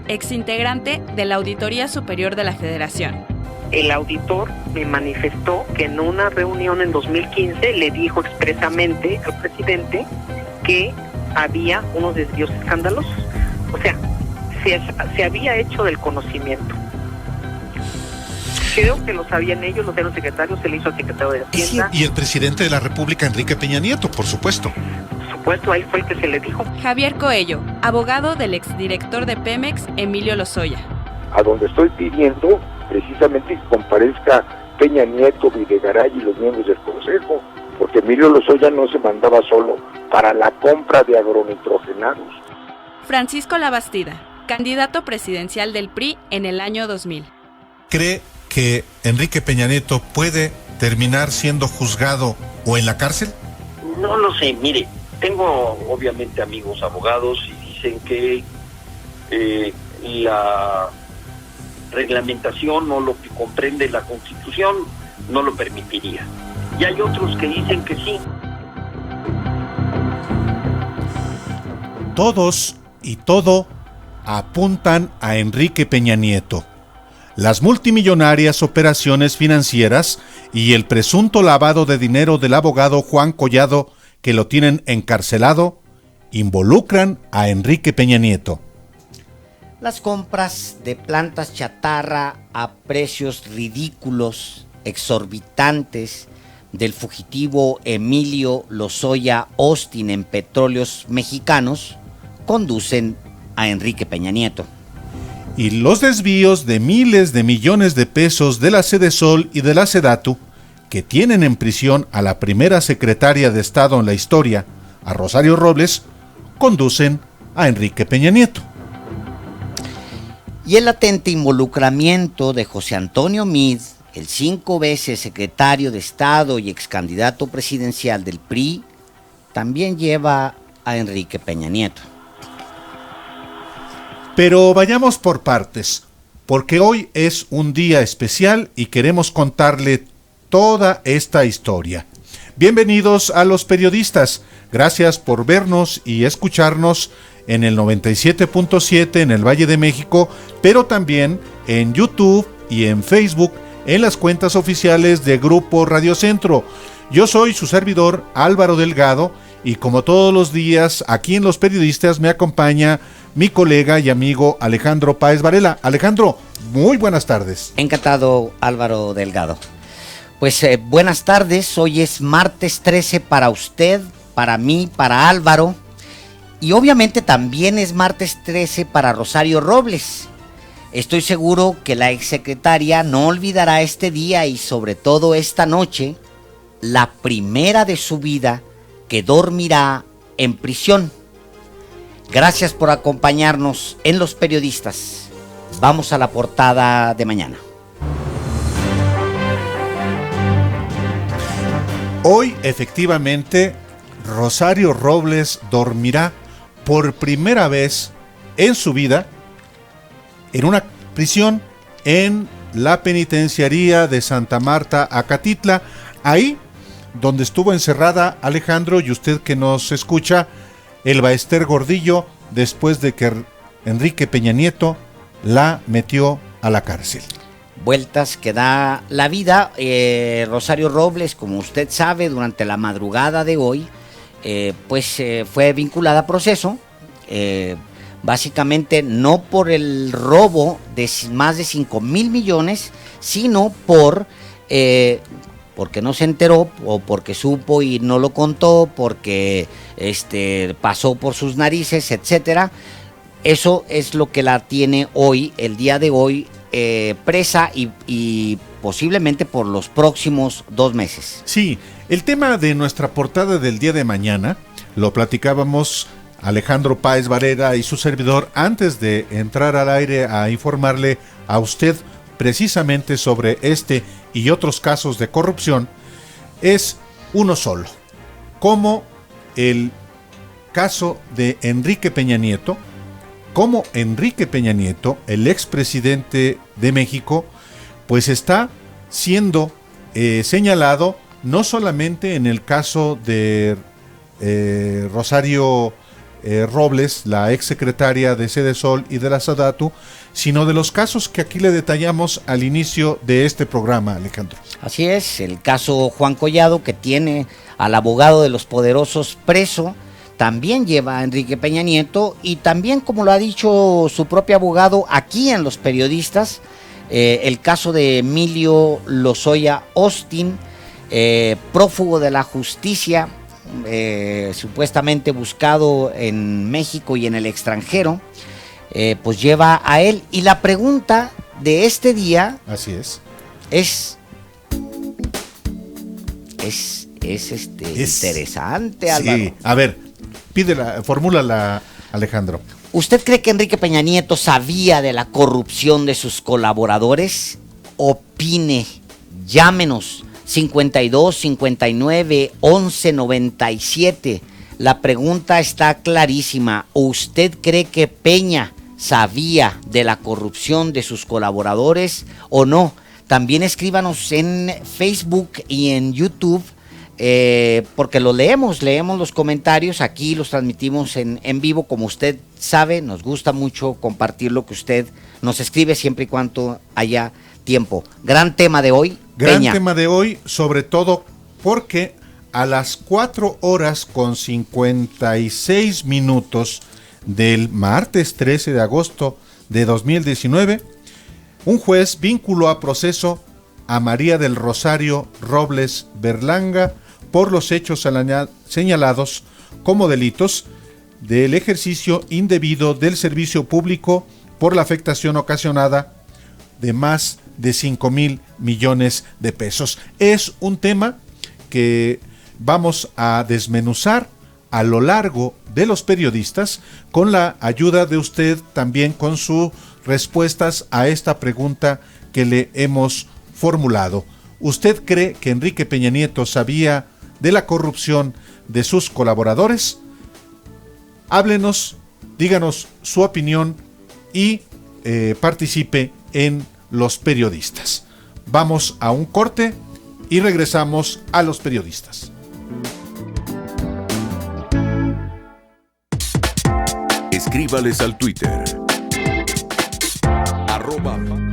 exintegrante de la Auditoría Superior de la Federación. El auditor me manifestó que en una reunión en 2015 le dijo expresamente al presidente que había unos desvíos escandalosos. O sea, se había hecho del conocimiento. Creo que lo sabían ellos, lo sabían los secretarios, se le hizo al secretario de Hacienda. Y el presidente de la República, Enrique Peña Nieto, por supuesto. Por supuesto, ahí fue el que se le dijo. Javier Coello, abogado del exdirector de Pemex, Emilio Lozoya. A donde estoy pidiendo precisamente que comparezca Peña Nieto, Videgaray y los miembros del Consejo, porque Emilio Lozoya no se mandaba solo para la compra de agronitrogenados. Francisco Labastida, candidato presidencial del PRI en el año 2000. ¿Cree que Enrique Peña Nieto puede terminar siendo juzgado o en la cárcel? No lo sé, mire, tengo obviamente amigos abogados y dicen que la reglamentación o lo que comprende la Constitución no lo permitiría. Y hay otros que dicen que sí. Todos y todo apuntan a Enrique Peña Nieto. Las multimillonarias operaciones financieras y el presunto lavado de dinero del abogado Juan Collado, que lo tienen encarcelado, involucran a Enrique Peña Nieto. Las compras de plantas chatarra a precios ridículos, exorbitantes, del fugitivo Emilio Lozoya Austin en Petróleos Mexicanos, conducen a Enrique Peña Nieto. Y los desvíos de miles de millones de pesos de la Sedesol y de la Sedatu, que tienen en prisión a la primera secretaria de Estado en la historia, a Rosario Robles, conducen a Enrique Peña Nieto. Y el latente involucramiento de José Antonio Meade, el 5 veces secretario de Estado y excandidato presidencial del PRI, también lleva a Enrique Peña Nieto. Pero vayamos por partes, porque hoy es un día especial y queremos contarle toda esta historia. Bienvenidos a Los Periodistas, gracias por vernos y escucharnos en el 97.7 en el Valle de México, pero también en YouTube y en Facebook, en las cuentas oficiales de Grupo Radio Centro. Yo soy su servidor Álvaro Delgado y como todos los días aquí en Los Periodistas me acompaña mi colega y amigo Alejandro Páez Varela. Alejandro, muy buenas tardes. Encantado, Álvaro Delgado. Pues buenas tardes, hoy es martes 13 para usted, para mí, para Álvaro, y obviamente también es martes 13 para Rosario Robles. Estoy seguro que la exsecretaria no olvidará este día y sobre todo esta noche, la primera de su vida que dormirá en prisión. Gracias por acompañarnos en Los Periodistas. Vamos a la portada de mañana. Hoy, efectivamente, Rosario Robles dormirá por primera vez en su vida en una prisión en la penitenciaría de Santa Marta, Acatitla, ahí donde estuvo encerrada, Alejandro, y usted que nos escucha, Elba Ester Gordillo, después de que Enrique Peña Nieto la metió a la cárcel. Vueltas que da la vida. Rosario Robles, como usted sabe, durante la madrugada de hoy, fue vinculada a proceso, básicamente no por el robo de más de 5,000 millones, sino porque no se enteró, o porque supo y no lo contó, porque pasó por sus narices, etcétera. Eso es lo que la tiene hoy, el día de hoy, presa y posiblemente por los próximos 2 meses. Sí, el tema de nuestra portada del día de mañana lo platicábamos Alejandro Páez Varela y su servidor antes de entrar al aire a informarle a usted precisamente sobre este y otros casos de corrupción. Es uno solo, como el caso de Enrique Peña Nieto, como Enrique Peña Nieto, el expresidente de México, pues está siendo señalado no solamente en el caso de Rosario Robles, la exsecretaria de Sedesol y de la Sadatu, sino de los casos que aquí le detallamos al inicio de este programa, Alejandro. Así es, el caso Juan Collado, que tiene al abogado de los poderosos preso, también lleva a Enrique Peña Nieto, y también, como lo ha dicho su propio abogado aquí en Los Periodistas, el caso de Emilio Lozoya Austin, prófugo de la justicia, supuestamente buscado en México y en el extranjero, pues lleva a él. Y la pregunta de este día, así es interesante, Álvaro. Sí, a ver, formúlala, Alejandro. ¿Usted cree que Enrique Peña Nieto sabía de la corrupción de sus colaboradores? Opine, llámenos 52 59 11 97. La pregunta está clarísima. ¿Usted cree que Peña sabía de la corrupción de sus colaboradores o no? También escríbanos en Facebook y en YouTube, porque lo leemos los comentarios, aquí los transmitimos en vivo. Como usted sabe, nos gusta mucho compartir lo que usted nos escribe siempre y cuando haya tiempo. Gran tema de hoy, Peña. Tema de hoy, sobre todo porque a las 4:56 del martes 13 de agosto de 2019, un juez vinculó a proceso a María del Rosario Robles Berlanga por los hechos señalados como delitos del ejercicio indebido del servicio público por la afectación ocasionada de más de 5,000 millones de pesos. Es un tema que vamos a desmenuzar a lo largo de Los Periodistas, con la ayuda de usted también, con sus respuestas a esta pregunta que le hemos formulado. ¿Usted cree que Enrique Peña Nieto sabía de la corrupción de sus colaboradores? Háblenos, díganos su opinión y participe en Los Periodistas. Vamos a un corte y regresamos a Los Periodistas. Escríbales al Twitter @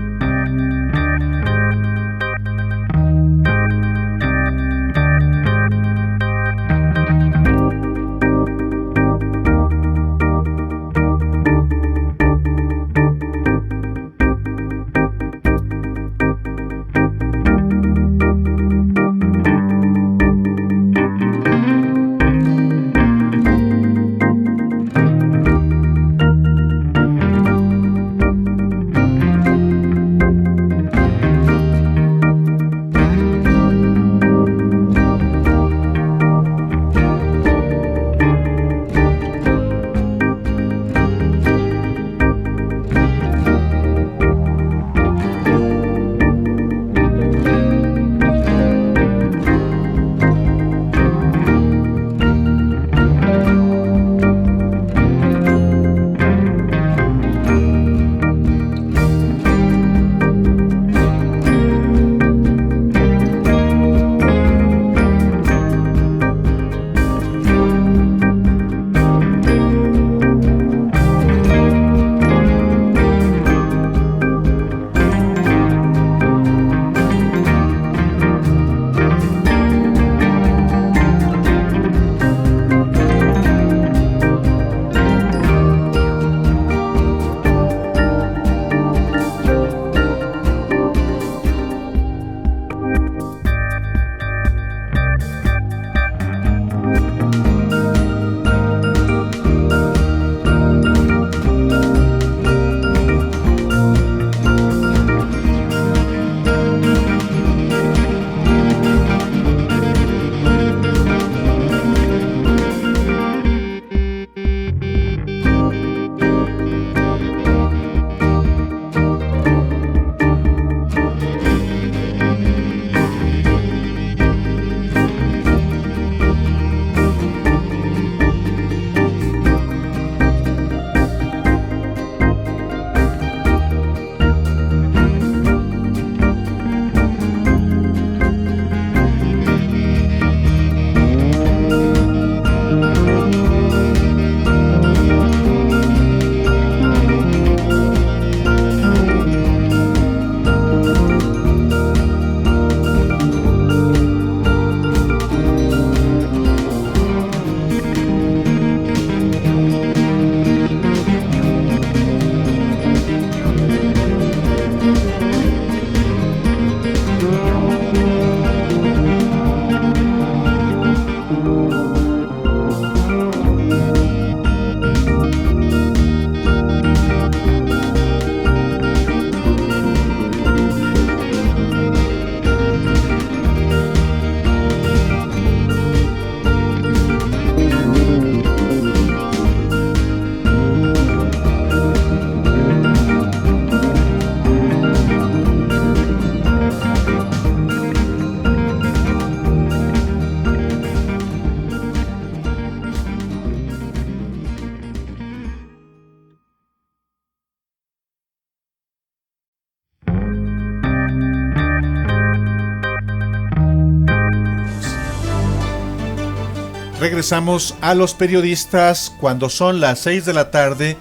Regresamos a los periodistas cuando son las 6 de la tarde,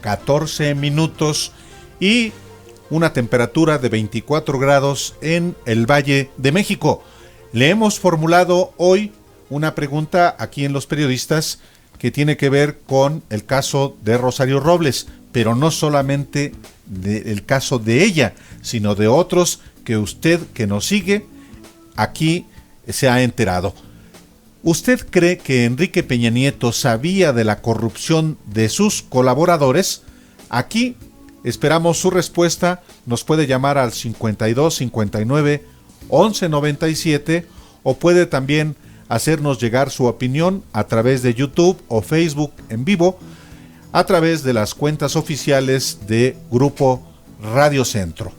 14 minutos y una temperatura de 24 grados en el Valle de México. Le hemos formulado hoy una pregunta aquí en los periodistas que tiene que ver con el caso de Rosario Robles, pero no solamente el caso de ella, sino de otros que usted que nos sigue aquí se ha enterado. ¿Usted cree que Enrique Peña Nieto sabía de la corrupción de sus colaboradores? Aquí esperamos su respuesta. Nos puede llamar al 52 59 11 97 o puede también hacernos llegar su opinión a través de YouTube o Facebook en vivo, a través de las cuentas oficiales de Grupo Radio Centro.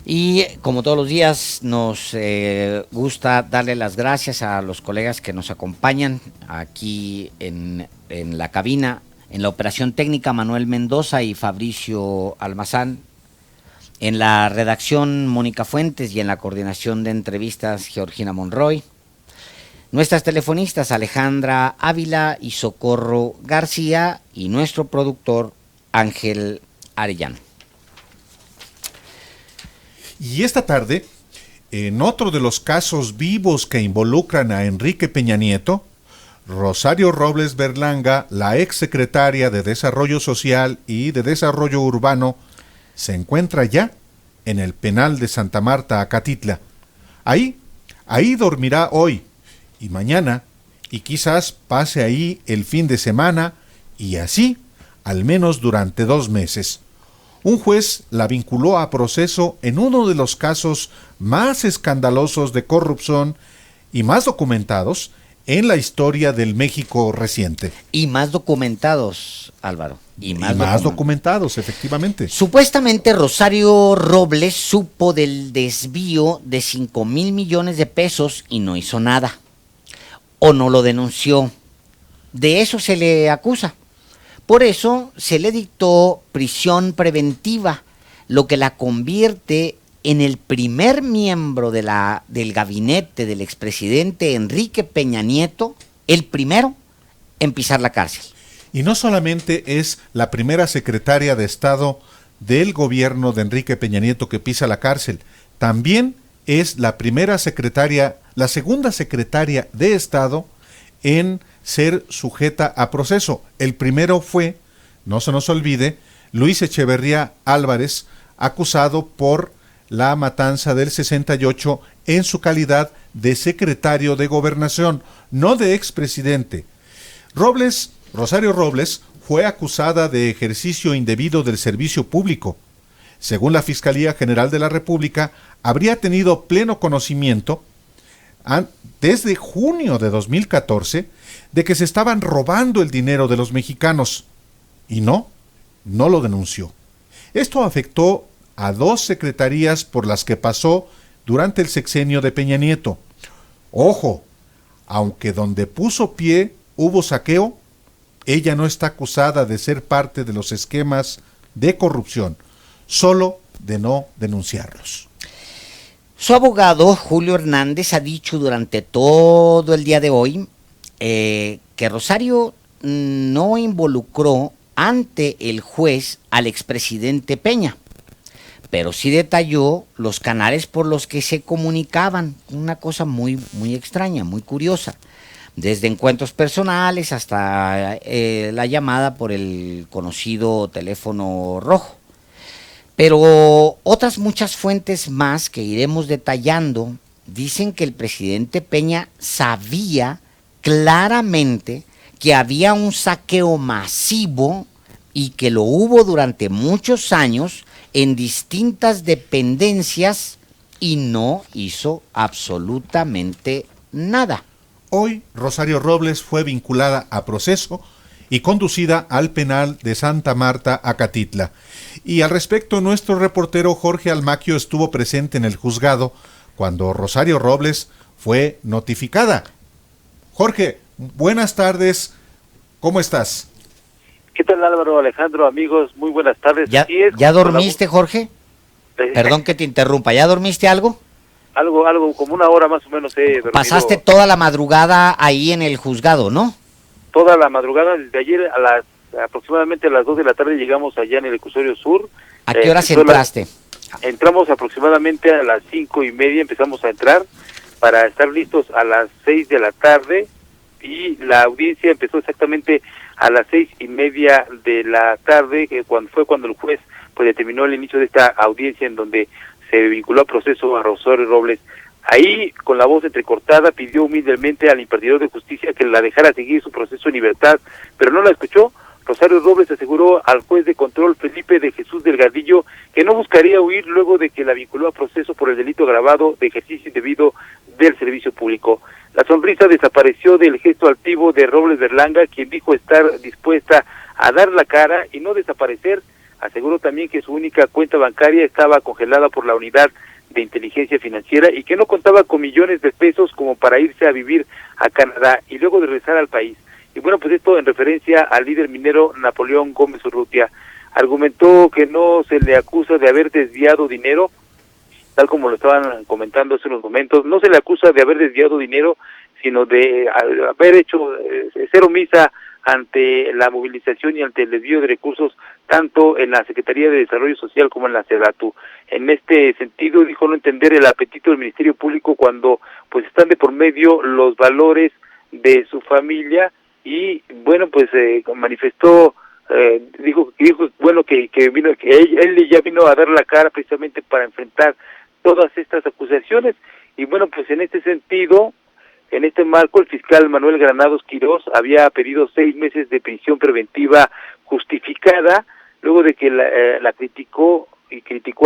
Y como todos los días nos gusta darle las gracias a los colegas que nos acompañan aquí en la cabina, en la operación técnica Manuel Mendoza y Fabricio Almazán, en la redacción Mónica Fuentes y en la coordinación de entrevistas Georgina Monroy, nuestras telefonistas Alejandra Ávila y Socorro García y nuestro productor Ángel Arellano. Y esta tarde, en otro de los casos vivos que involucran a Enrique Peña Nieto, Rosario Robles Berlanga, la exsecretaria de Desarrollo Social y de Desarrollo Urbano, se encuentra ya en el penal de Santa Marta, Acatitla. Ahí dormirá hoy y mañana, y quizás pase ahí el fin de semana, y así, al menos durante 2 meses. Un juez la vinculó a proceso en uno de los casos más escandalosos de corrupción y más documentados en la historia del México reciente. Y más documentados, Álvaro. Y más documentados, efectivamente. Supuestamente Rosario Robles supo del desvío de 5,000 millones de pesos y no hizo nada. O no lo denunció. De eso se le acusa. Por eso se le dictó prisión preventiva, lo que la convierte en el primer miembro del gabinete del expresidente Enrique Peña Nieto, el primero en pisar la cárcel. Y no solamente es la primera secretaria de Estado del gobierno de Enrique Peña Nieto que pisa la cárcel, también es la segunda secretaria de Estado en ser sujeta a proceso. El primero fue, no se nos olvide, Luis Echeverría Álvarez, acusado por la matanza del 68 en su calidad de secretario de Gobernación, no de expresidente. Rosario Robles fue acusada de ejercicio indebido del servicio público. Según la Fiscalía General de la República, habría tenido pleno conocimiento desde junio de 2014 de que se estaban robando el dinero de los mexicanos y no lo denunció. Esto afectó a 2 secretarías por las que pasó durante el sexenio de Peña Nieto. Ojo, aunque donde puso pie hubo saqueo, ella no está acusada de ser parte de los esquemas de corrupción, solo de no denunciarlos. Su abogado, Julio Hernández, ha dicho durante todo el día de hoy que Rosario no involucró ante el juez al expresidente Peña, pero sí detalló los canales por los que se comunicaban, una cosa muy, muy extraña, muy curiosa, desde encuentros personales hasta la llamada por el conocido teléfono rojo. Pero otras muchas fuentes más que iremos detallando dicen que el presidente Peña sabía claramente que había un saqueo masivo y que lo hubo durante muchos años en distintas dependencias y no hizo absolutamente nada. Hoy Rosario Robles fue vinculada a proceso y conducida al penal de Santa Marta, Acatitla. Y al respecto, nuestro reportero Jorge Almaquio estuvo presente en el juzgado cuando Rosario Robles fue notificada. Jorge, buenas tardes, ¿cómo estás? ¿Qué tal, Álvaro, Alejandro, amigos? Muy buenas tardes. ¿Ya dormiste, Jorge? Perdón que te interrumpa, ¿ya dormiste algo? algo como una hora más o menos he dormido. Pasaste toda la madrugada ahí en el juzgado, ¿no? Toda la madrugada, desde ayer aproximadamente a las 2 de la tarde llegamos allá en el reclusorio sur. ¿A qué horas entraste? Entramos aproximadamente a las 5:30, empezamos a entrar para estar listos a las 6 de la tarde, y la audiencia empezó exactamente a las 6:30 de la tarde, que cuando el juez pues determinó el inicio de esta audiencia, en donde se vinculó a proceso a Rosario Robles. Ahí, con la voz entrecortada, pidió humildemente al impartidor de justicia que la dejara seguir su proceso en libertad, pero no la escuchó. Rosario Robles aseguró al juez de control Felipe de Jesús Delgadillo que no buscaría huir luego de que la vinculó a proceso por el delito agravado de ejercicio indebido del servicio público. La sonrisa desapareció del gesto altivo de Robles Berlanga, quien dijo estar dispuesta a dar la cara y no desaparecer. Aseguró también que su única cuenta bancaria estaba congelada por la unidad de inteligencia financiera y que no contaba con millones de pesos como para irse a vivir a Canadá y luego de regresar al país. Y bueno, pues esto en referencia al líder minero Napoleón Gómez Urrutia. Argumentó que no se le acusa de haber desviado dinero, tal como lo estaban comentando hace unos momentos. No se le acusa de haber desviado dinero, sino de haber hecho ser omisa ante la movilización y ante el desvío de recursos, tanto en la Secretaría de Desarrollo Social como en la SEDATU. En este sentido, dijo no entender el apetito del Ministerio Público cuando pues están de por medio los valores de su familia, y bueno, pues manifestó, dijo bueno que vino, que él ya vino a dar la cara precisamente para enfrentar todas estas acusaciones. Y bueno, pues en este sentido, en este marco, el fiscal Manuel Granados Quirós había pedido 6 meses de prisión preventiva justificada, luego de que la criticó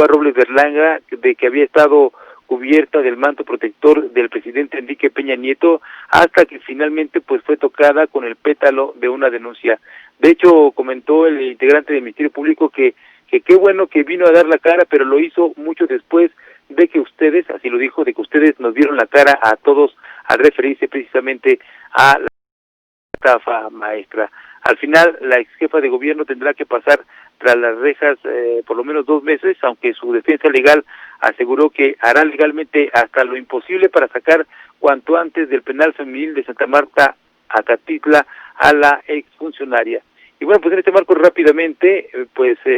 a Robles Berlanga de que había estado cubierta del manto protector del presidente Enrique Peña Nieto, hasta que finalmente pues fue tocada con el pétalo de una denuncia. De hecho, comentó el integrante del Ministerio Público que qué bueno que vino a dar la cara, pero lo hizo mucho después de que ustedes, así lo dijo, de que ustedes nos dieron la cara a todos al referirse precisamente a la estafa maestra. Al final, la ex jefa de gobierno tendrá que pasar tras las rejas por lo menos 2 meses, aunque su defensa legal aseguró que hará legalmente hasta lo imposible para sacar cuanto antes del penal femenil de Santa Marta, Acatitla, a la exfuncionaria. Y bueno, pues en este marco rápidamente,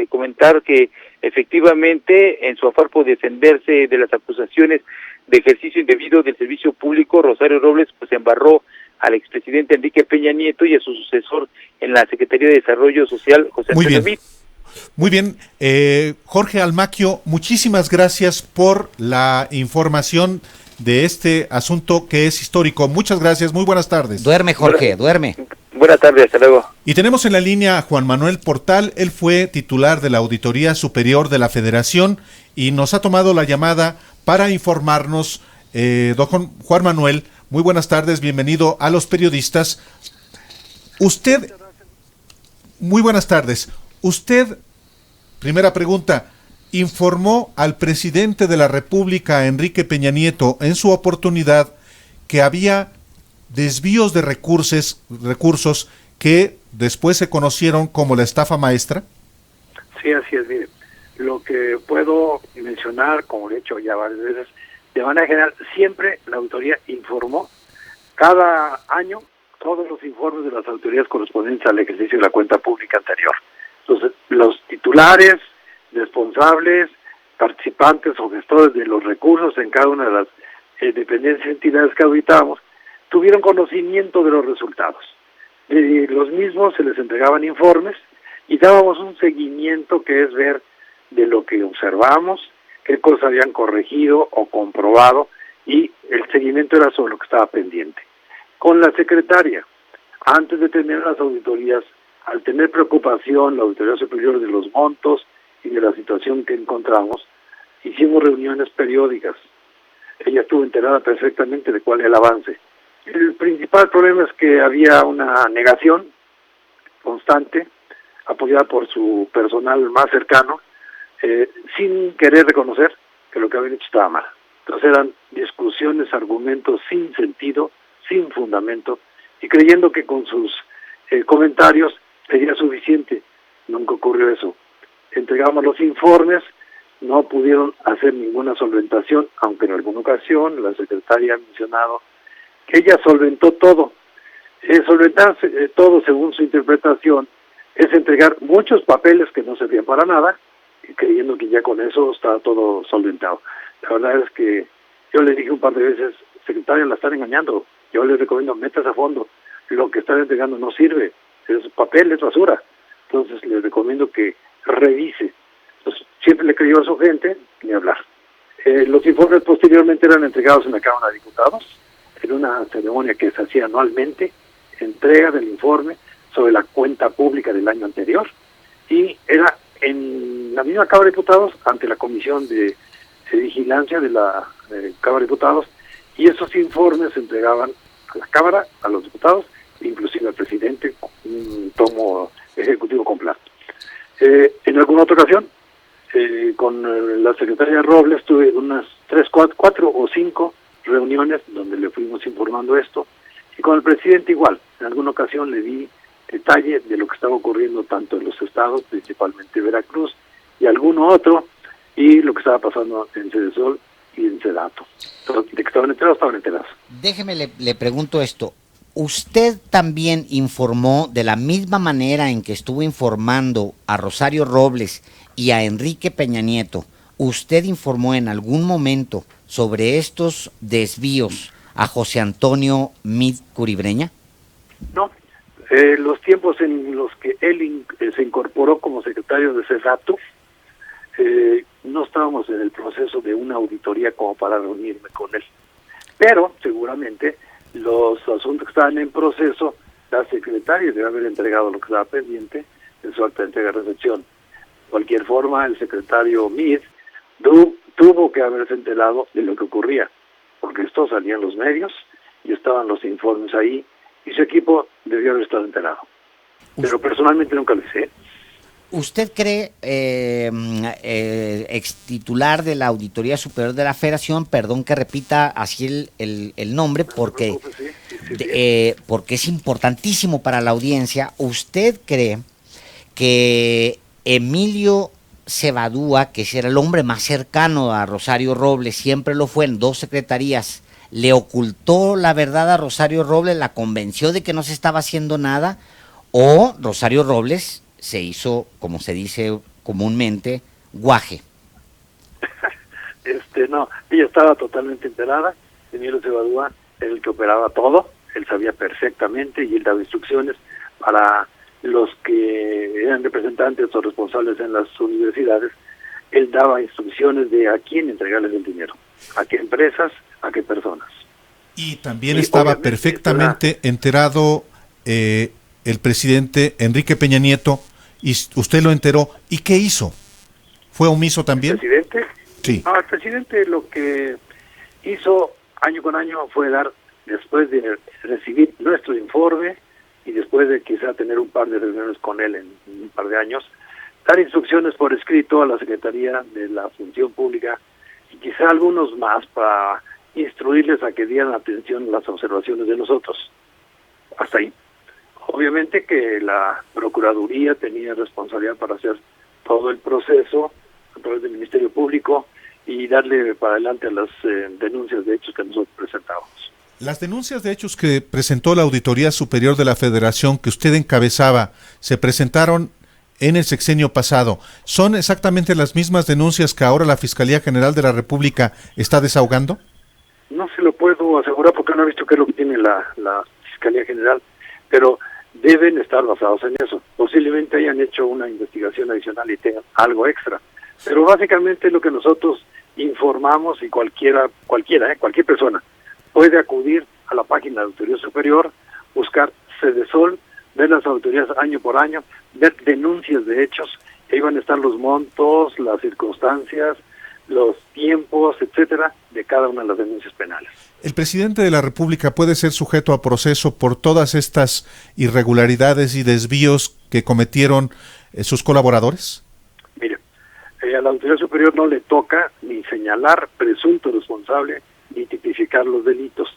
comentar que efectivamente, en su afán por defenderse de las acusaciones de ejercicio indebido del servicio público, Rosario Robles pues embarró al expresidente Enrique Peña Nieto y a su sucesor en la Secretaría de Desarrollo Social, José Antonio Meade. Muy bien, Jorge Almaquio, muchísimas gracias por la información de este asunto que es histórico. Muchas gracias, muy buenas tardes. Duerme, Jorge, duerme. Buenas tardes, hasta luego. Y tenemos en la línea a Juan Manuel Portal. Él fue titular de la Auditoría Superior de la Federación y nos ha tomado la llamada para informarnos. Don Juan Manuel, muy buenas tardes, bienvenido a Los Periodistas. Muy buenas tardes. Usted, primera pregunta, informó al presidente de la República, Enrique Peña Nieto, en su oportunidad, que había desvíos de recursos que después se conocieron como la estafa maestra. Sí, así es. Mire, lo que puedo mencionar, como lo he hecho ya varias veces, de manera general, siempre la auditoría informó cada año todos los informes de las autoridades correspondientes al ejercicio de la cuenta pública anterior. Entonces, los titulares, responsables, participantes o gestores de los recursos en cada una de las dependencias y entidades que auditábamos tuvieron conocimiento de los resultados. De los mismos se les entregaban informes y dábamos un seguimiento, que es ver de lo que observamos, qué cosas habían corregido o comprobado, y el seguimiento era sobre lo que estaba pendiente. Con la secretaria, antes de terminar las auditorías, al tener preocupación la Auditoría Superior de los montos y de la situación que encontramos, hicimos reuniones periódicas. Ella estuvo enterada perfectamente de cuál era el avance. El principal problema es que había una negación constante, apoyada por su personal más cercano, sin querer reconocer que lo que habían hecho estaba mal. Entonces eran discusiones, argumentos sin sentido, sin fundamento, y creyendo que con sus comentarios sería suficiente. Nunca ocurrió eso. Entregamos los informes, no pudieron hacer ninguna solventación, aunque en alguna ocasión la secretaria ha mencionado que ella solventó todo. Solventar todo, según su interpretación, es entregar muchos papeles que no servían para nada, y creyendo que ya con eso está todo solventado. La verdad es que yo le dije un par de veces, secretaria, la están engañando. Yo le recomiendo, metas a fondo. Lo que están entregando no sirve, es papel, es basura. Entonces le recomiendo que revise. Entonces, siempre le creyó a su gente, ni hablar. Los informes posteriormente eran entregados en la Cámara de Diputados, en una ceremonia que se hacía anualmente, entrega del informe sobre la cuenta pública del año anterior, y era en la misma Cámara de Diputados, ante la Comisión de Vigilancia de la Cámara de Diputados, y esos informes se entregaban a la Cámara, a los diputados, inclusive al presidente, un tomo ejecutivo completo. En alguna otra ocasión, con la secretaria Robles, tuve unas 3, 4 o 5 reuniones donde le fuimos informando esto, y con el presidente igual. En alguna ocasión le di detalle de lo que estaba ocurriendo tanto en los estados, principalmente Veracruz, y alguno otro, y lo que estaba pasando en Cedesol y en Sedato. Entonces, de que estaban enterados. Déjeme, le pregunto esto. ¿Usted también informó de la misma manera en que estuvo informando a Rosario Robles y a Enrique Peña Nieto? ¿Usted informó en algún momento sobre estos desvíos a José Antonio Meade Curibreña? No. Los tiempos en los que él se incorporó como secretario de Sedato, no estábamos en el proceso de una auditoría como para reunirme con él. Pero seguramente los asuntos que estaban en proceso, la secretaria debe haber entregado lo que estaba pendiente en su acta de entrega-recepción. De cualquier forma, el secretario Meade tuvo que haberse enterado de lo que ocurría, porque esto salía en los medios y estaban los informes ahí, y su equipo debió haber estado enterado. Pero personalmente nunca lo hice. ¿Usted cree, ex titular de la Auditoría Superior de la Federación, perdón que repita así el nombre, porque, porque es importantísimo para la audiencia, ¿usted cree que Emilio Cebadúa, que era el hombre más cercano a Rosario Robles, siempre lo fue en 2 secretarías, le ocultó la verdad a Rosario Robles, la convenció de que no se estaba haciendo nada, o Rosario Robles se hizo, como se dice comúnmente, guaje? No, ella estaba totalmente enterada. Emilio Cebadúa era el que operaba todo, él sabía perfectamente y él daba instrucciones para los que eran representantes o responsables en las universidades. Él daba instrucciones de a quién entregarles el dinero, a qué empresas, a qué personas. Y también estaba perfectamente enterado el presidente Enrique Peña Nieto, y usted lo enteró. ¿Y qué hizo? ¿Fue omiso también? ¿El presidente? Sí. No, el presidente lo que hizo año con año fue dar, después de recibir nuestro informe y después de quizá tener un par de reuniones con él en un par de años, dar instrucciones por escrito a la Secretaría de la Función Pública y quizá algunos más para instruirles a que dieran atención a las observaciones de nosotros. Hasta ahí. Obviamente que la Procuraduría tenía responsabilidad para hacer todo el proceso a través del Ministerio Público y darle para adelante a las denuncias de hechos que nosotros presentábamos. Las denuncias de hechos que presentó la Auditoría Superior de la Federación, que usted encabezaba, se presentaron en el sexenio pasado. ¿Son exactamente las mismas denuncias que ahora la Fiscalía General de la República está desahogando? No se lo puedo asegurar porque no he visto qué es lo que tiene la Fiscalía General, pero deben estar basados en eso. Posiblemente hayan hecho una investigación adicional y tengan algo extra. Pero básicamente lo que nosotros informamos, y cualquier persona puede acudir a la página de Auditoría Superior, buscar Cedesol, ver las auditorías año por año, ver denuncias de hechos, y ahí van a estar los montos, las circunstancias, los tiempos, etcétera, de cada una de las denuncias penales. ¿El presidente de la República puede ser sujeto a proceso por todas estas irregularidades y desvíos que cometieron sus colaboradores? Mire, a la Auditoría Superior no le toca ni señalar presunto responsable ni tipificar los delitos.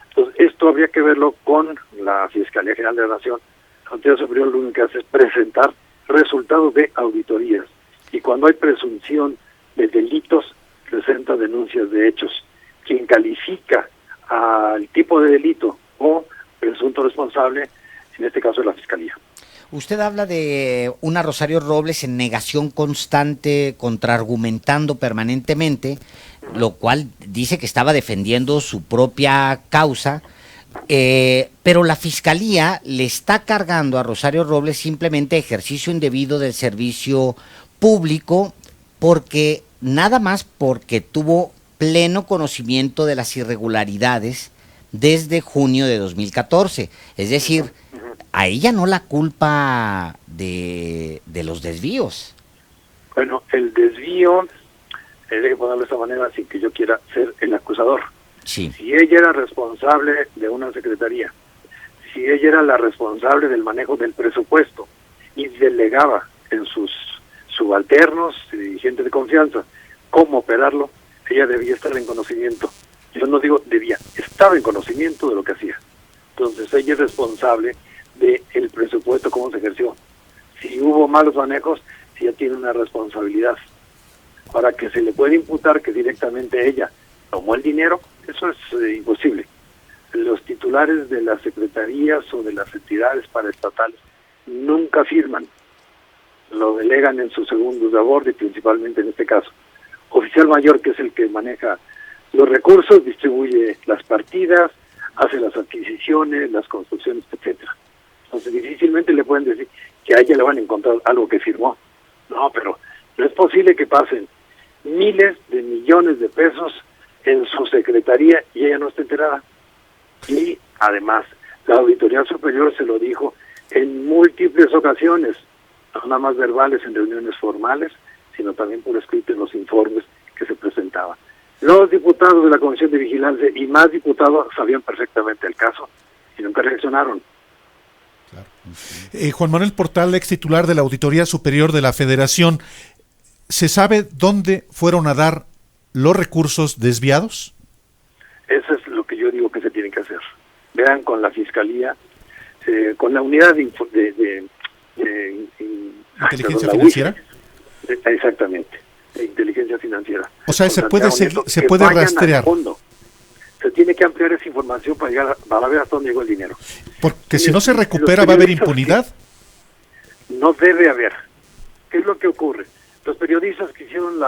Entonces, esto habría que verlo con la Fiscalía General de la Nación. La Auditoría Superior lo único que hace es presentar resultados de auditorías. Y cuando hay presunción de delitos presenta denuncias de hechos. Quien califica al tipo de delito o presunto responsable, en este caso es la Fiscalía. Usted habla de una Rosario Robles en negación constante, contraargumentando permanentemente, lo cual dice que estaba defendiendo su propia causa, pero la Fiscalía le está cargando a Rosario Robles simplemente ejercicio indebido del servicio público, porque nada más porque tuvo pleno conocimiento de las irregularidades desde junio de 2014. Es decir, a ella no la culpa de los desvíos. Bueno, el desvío, hay que ponerlo de esta manera sin que yo quiera ser el acusador. Sí. Si ella era responsable de una secretaría, si ella era la responsable del manejo del presupuesto y delegaba en sus subalternos y gente de confianza cómo operarlo, ella debía estar en conocimiento. Yo no digo debía, estaba en conocimiento de lo que hacía. Entonces ella es responsable del presupuesto, cómo se ejerció. Si hubo malos manejos, ella tiene una responsabilidad. Ahora, que se le puede imputar que directamente ella tomó el dinero, eso es imposible. Los titulares de las secretarías o de las entidades paraestatales nunca firman, lo delegan en sus segundos de a bordo y principalmente en este caso. Oficial mayor, que es el que maneja los recursos, distribuye las partidas, hace las adquisiciones, las construcciones, etcétera. Entonces difícilmente le pueden decir que a ella le van a encontrar algo que firmó. No, pero no es posible que pasen miles de millones de pesos en su secretaría y ella no esté enterada. Y además, la Auditoría Superior se lo dijo en múltiples ocasiones, no nada más verbales en reuniones formales, sino también por escrito en los informes que se presentaban. Los diputados de la Comisión de Vigilancia y más diputados sabían perfectamente el caso y nunca reaccionaron. Claro. Juan Manuel Portal, ex titular de la Auditoría Superior de la Federación, ¿se sabe dónde fueron a dar los recursos desviados? Eso es lo que yo digo que se tiene que hacer. Vean con la Fiscalía, con la unidad de ¿inteligencia financiera? Exactamente, de inteligencia financiera. O sea, se puede rastrear. Se tiene que ampliar esa información para llegar para ver hasta dónde llegó el dinero. Porque si no se recupera, ¿va a haber impunidad? No debe haber. ¿Qué es lo que ocurre? Los periodistas que hicieron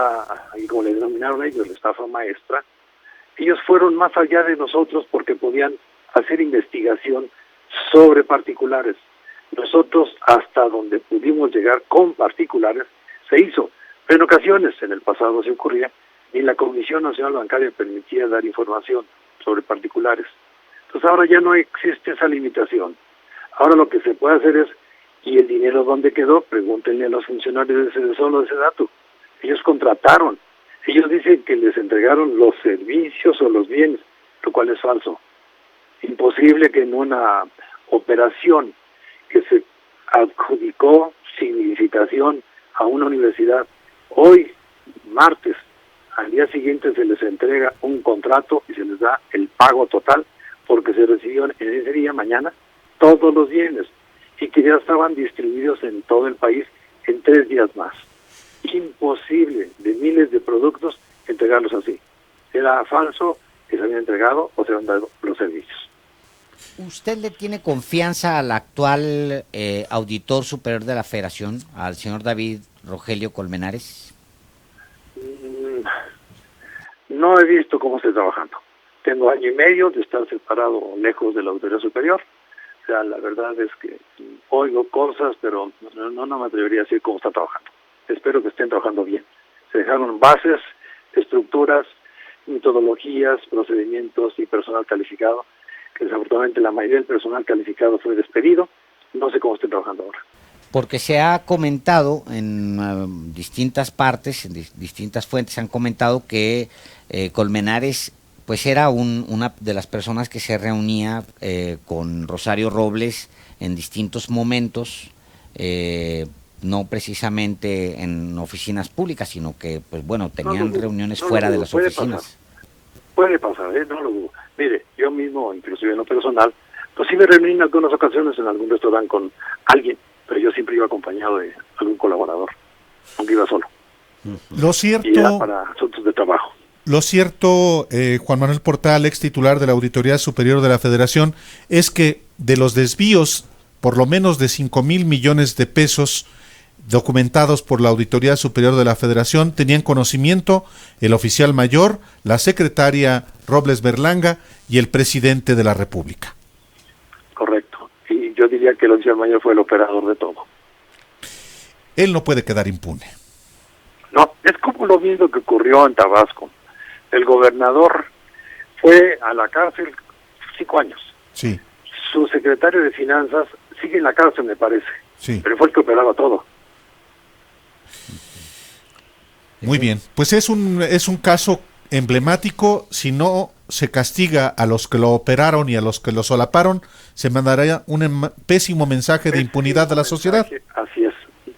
y como le denominaron ellos, la estafa maestra, ellos fueron más allá de nosotros porque podían hacer investigación sobre particulares. Nosotros, hasta donde pudimos llegar con particulares, se hizo. Pero en ocasiones, en el pasado se ocurría, ni la Comisión Nacional Bancaria permitía dar información sobre particulares. Entonces ahora ya no existe esa limitación. Ahora lo que se puede hacer es, ¿y el dinero dónde quedó? Pregúntenle a los funcionarios de ese dato. Ellos contrataron. Ellos dicen que les entregaron los servicios o los bienes, lo cual es falso. Imposible que en una operación que se adjudicó sin licitación a una universidad, hoy, martes, al día siguiente se les entrega un contrato y se les da el pago total porque se recibió en ese día, mañana, todos los bienes y que ya estaban distribuidos en todo el país en 3 días más. Imposible de miles de productos entregarlos así. Era falso que se habían entregado o se habían dado los servicios. ¿Usted le tiene confianza al actual auditor superior de la Federación, al señor David Rogelio Colmenares? No he visto cómo está trabajando. Tengo 1 año y medio de estar separado lejos de la Auditoría Superior. O sea, la verdad es que oigo cosas, pero no me atrevería a decir cómo está trabajando. Espero que estén trabajando bien. Se dejaron bases, estructuras, metodologías, procedimientos y personal calificado, que desafortunadamente la mayoría del personal calificado fue despedido. No sé cómo estén trabajando ahora. Porque se ha comentado en distintas partes, en distintas fuentes, han comentado que Colmenares pues era una de las personas que se reunía con Rosario Robles en distintos momentos, no precisamente en oficinas públicas, sino que pues bueno, tenían reuniones fuera de las oficinas. Puede pasar, no lo dudo. Mire, yo mismo, inclusive en lo personal, pues sí me reuní en algunas ocasiones en algún restaurante con alguien, pero yo siempre iba acompañado de algún colaborador, aunque iba solo. Lo y era cierto, para asuntos de trabajo. lo cierto, Juan Manuel Portal, ex titular de la Auditoría Superior de la Federación, es que de los desvíos, por lo menos de 5,000 millones de pesos documentados por la Auditoría Superior de la Federación, tenían conocimiento el oficial mayor, la secretaria Robles Berlanga y el presidente de la República. Correcto. Y yo diría que el oficial mayor fue el operador de todo. Él no puede quedar impune. No, es como lo mismo que ocurrió en Tabasco. El gobernador fue a la cárcel 5 años. Sí, Su secretario de Finanzas sigue en la cárcel, me parece. sí. Pero fue el que operaba todo. Muy bien. Pues es un caso emblemático. Si no se castiga a los que lo operaron y a los que lo solaparon, se mandará un pésimo mensaje de impunidad a la sociedad. Así es.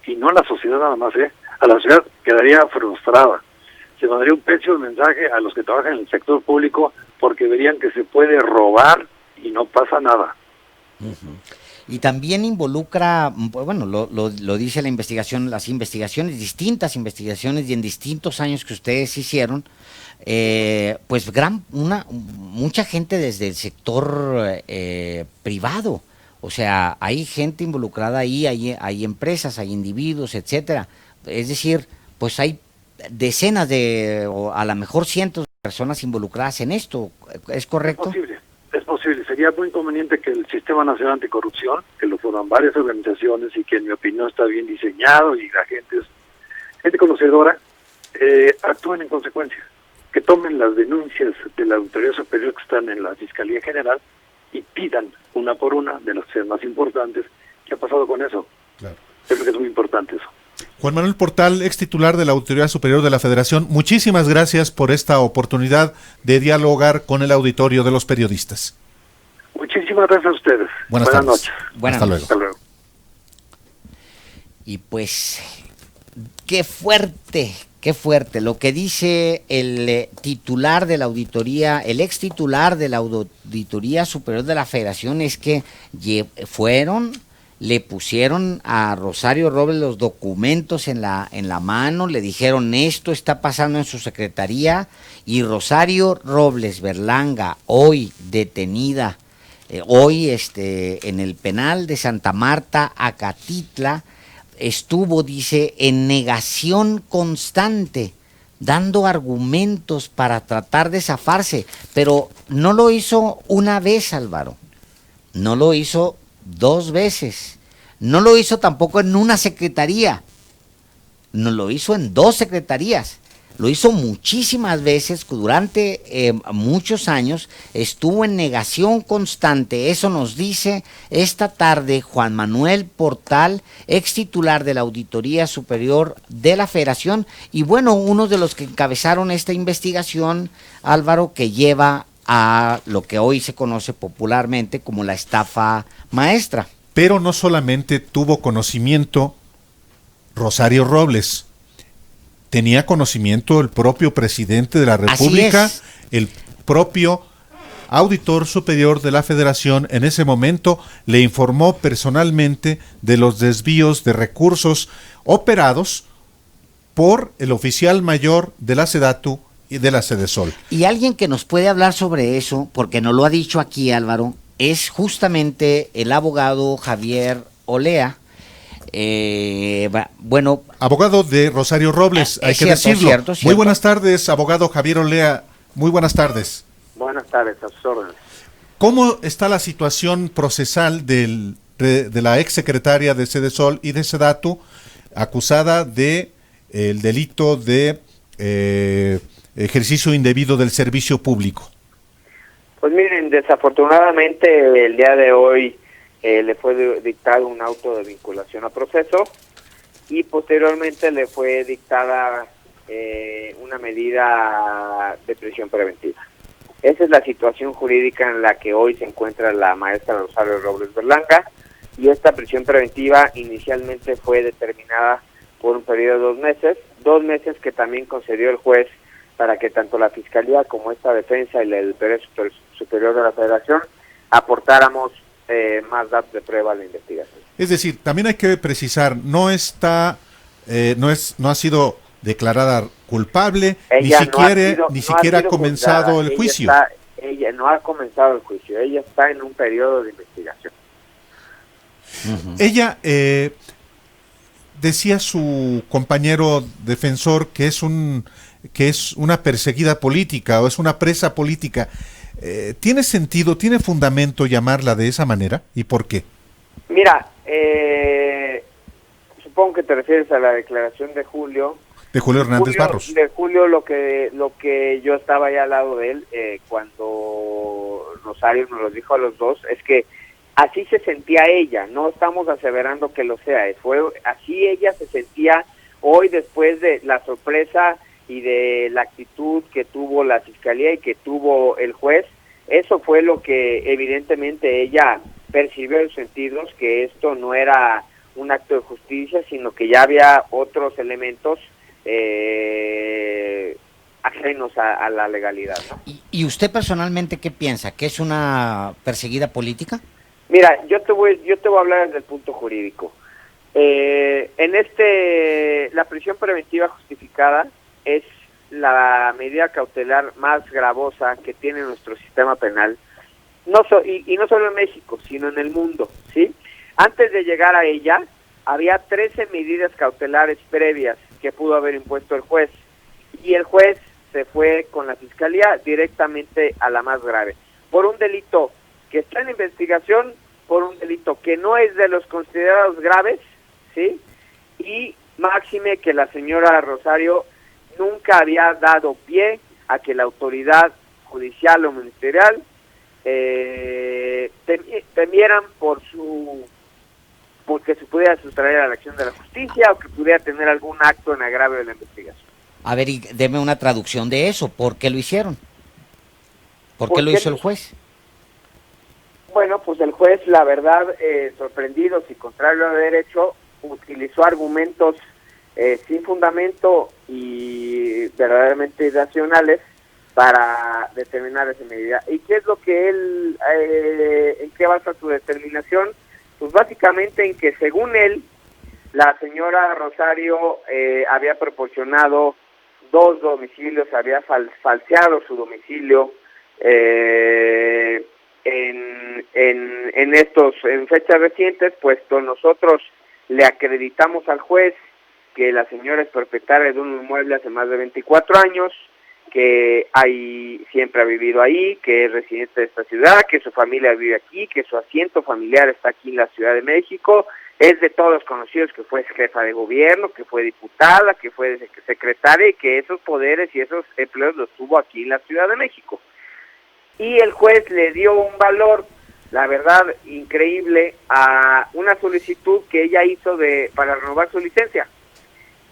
Y no a la sociedad nada más, a la sociedad quedaría frustrada. Se mandaría un pésimo mensaje a los que trabajan en el sector público porque verían que se puede robar y no pasa nada. Y también involucra, bueno, lo dice la investigación, las investigaciones, distintas investigaciones y en distintos años que ustedes hicieron, pues mucha gente desde el sector privado. O sea, hay gente involucrada ahí, hay empresas, hay individuos, etcétera. Es decir, pues hay decenas o a lo mejor cientos de personas involucradas en esto. ¿Es correcto? Es posible. Sería muy conveniente que el Sistema Nacional Anticorrupción, que lo forman varias organizaciones y que en mi opinión está bien diseñado y la gente es gente conocedora, actúen en consecuencia, que tomen las denuncias de la Auditoría Superior que están en la Fiscalía General y pidan una por una de las más importantes qué ha pasado con eso. Claro. Creo que es muy importante eso. Juan Manuel Portal, ex titular de la Auditoría Superior de la Federación, muchísimas gracias por esta oportunidad de dialogar con el auditorio de los periodistas. Muchísimas gracias a ustedes. Buenas tardes. noches. Hasta luego. Hasta luego. Y pues, qué fuerte lo que dice el titular de la auditoría, el ex titular de la Auditoría Superior de la Federación, es que le pusieron a Rosario Robles los documentos en la mano, le dijeron esto está pasando en su secretaría, y Rosario Robles Berlanga, hoy detenida, en el penal de Santa Marta, Acatitla, estuvo, dice, en negación constante, dando argumentos para tratar de zafarse, pero no lo hizo una vez, Álvaro, no lo hizo 2 veces, no lo hizo tampoco en una secretaría, no lo hizo en 2 secretarías, lo hizo muchísimas veces durante muchos años, estuvo en negación constante. Eso nos dice esta tarde Juan Manuel Portal, ex titular de la Auditoría Superior de la Federación, y bueno, uno de los que encabezaron esta investigación, Álvaro, que lleva a lo que hoy se conoce popularmente como la estafa maestra. Pero no solamente tuvo conocimiento Rosario Robles, tenía conocimiento el propio presidente de la República, el propio auditor superior de la Federación en ese momento le informó personalmente de los desvíos de recursos operados por el oficial mayor de la SEDATU y de la Sedesol. Y alguien que nos puede hablar sobre eso, porque nos lo ha dicho aquí Álvaro, es justamente el abogado Javier Olea. Bueno, abogado de Rosario Robles, hay que decirlo. Cierto. Muy buenas tardes, abogado Javier Olea. Muy buenas tardes. Buenas tardes, a sus órdenes. ¿Cómo está la situación procesal de la exsecretaria de Sedesol y de Sedatu, acusada de el delito de ejercicio indebido del servicio público? Pues miren, desafortunadamente el día de hoy le fue dictado un auto de vinculación a proceso y posteriormente le fue dictada una medida de prisión preventiva. Esa es la situación jurídica en la que hoy se encuentra la maestra Rosario Robles Berlanga, y esta prisión preventiva inicialmente fue determinada por un periodo de 2 meses que también concedió el juez para que tanto la Fiscalía como esta defensa y el Poder Superior de la Federación aportáramos más datos de prueba a la investigación. Es decir, también hay que precisar, no ha sido declarada culpable, Ella ni siquiera ha comenzado el juicio. Ella no ha comenzado el juicio, ella está en un periodo de investigación. Ella, decía su compañero defensor que es una perseguida política o es una presa política. ¿Tiene sentido, tiene fundamento llamarla de esa manera? ¿Y por qué? Mira, supongo que te refieres a la declaración de Julio. De Julio Hernández Barros. De Julio, lo que yo estaba ahí al lado de él cuando Rosario nos lo dijo a los dos, es que así se sentía ella, no estamos aseverando que lo sea, así ella se sentía hoy después de la sorpresa y de la actitud que tuvo la fiscalía y que tuvo el juez. Eso fue lo que evidentemente ella percibió en sus sentidos, que esto no era un acto de justicia, sino que ya había otros elementos ajenos a la legalidad, ¿no? ¿Y usted personalmente qué piensa? ¿Que es una perseguida política? Mira, yo te voy a hablar desde el punto jurídico. La prisión preventiva justificada es la medida cautelar más gravosa que tiene nuestro sistema penal, y no solo en México, sino en el mundo, ¿sí? Antes de llegar a ella, había 13 medidas cautelares previas que pudo haber impuesto el juez, y el juez se fue con la fiscalía directamente a la más grave, por un delito que está en investigación, por un delito que no es de los considerados graves, ¿sí? Y máxime que la señora Rosario nunca había dado pie a que la autoridad judicial o ministerial temieran porque se pudiera sustraer a la acción de la justicia o que pudiera tener algún acto en agravio de la investigación. A ver, y deme una traducción de eso. ¿Por qué lo hicieron? ¿Por qué lo hizo el juez? Bueno, pues el juez, la verdad, sorprendido, si contrario a derecho, utilizó argumentos sin fundamento y verdaderamente irracionales para determinar esa medida. ¿Y qué es lo que él, en qué basa su determinación? Pues básicamente en que según él, la señora Rosario había proporcionado 2 domicilios, había falseado su domicilio en fechas recientes, puesto nosotros le acreditamos al juez que la señora es propietaria de un inmueble hace más de 24 años, que siempre ha vivido ahí, que es residente de esta ciudad, que su familia vive aquí, que su asiento familiar está aquí en la Ciudad de México, es de todos conocidos que fue jefa de gobierno, que fue diputada, que fue secretaria y que esos poderes y esos empleos los tuvo aquí en la Ciudad de México. Y el juez le dio un valor, la verdad, increíble a una solicitud que ella hizo para renovar su licencia.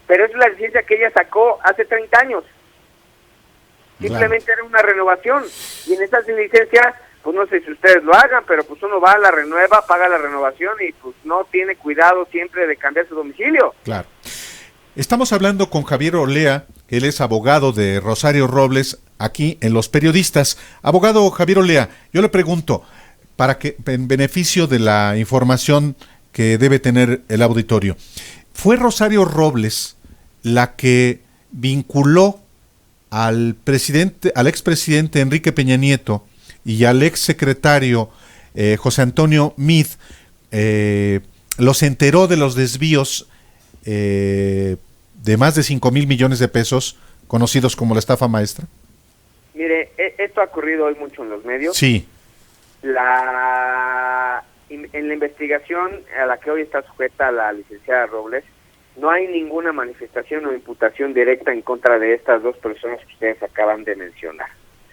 Pero es la licencia que ella sacó hace 30 años. Simplemente era una renovación. Y en esas licencias, pues no sé si ustedes lo hagan, pero pues uno va, la renueva, paga la renovación y pues no tiene cuidado siempre de cambiar su domicilio. Claro. Estamos hablando con Javier Olea, que él es abogado de Rosario Robles, aquí en Los Periodistas. Abogado Javier Olea, yo le pregunto, para que en beneficio de la información que debe tener el auditorio, ¿fue Rosario Robles la que vinculó al expresidente Enrique Peña Nieto y al exsecretario José Antonio Meade, los enteró de los desvíos de más de 5,000 millones de pesos, conocidos como la estafa maestra? Mire, esto ha ocurrido hoy mucho en los medios. Sí. En la investigación a la que hoy está sujeta la licenciada Robles, no hay ninguna manifestación o imputación directa en contra de estas 2 personas que ustedes acaban de mencionar,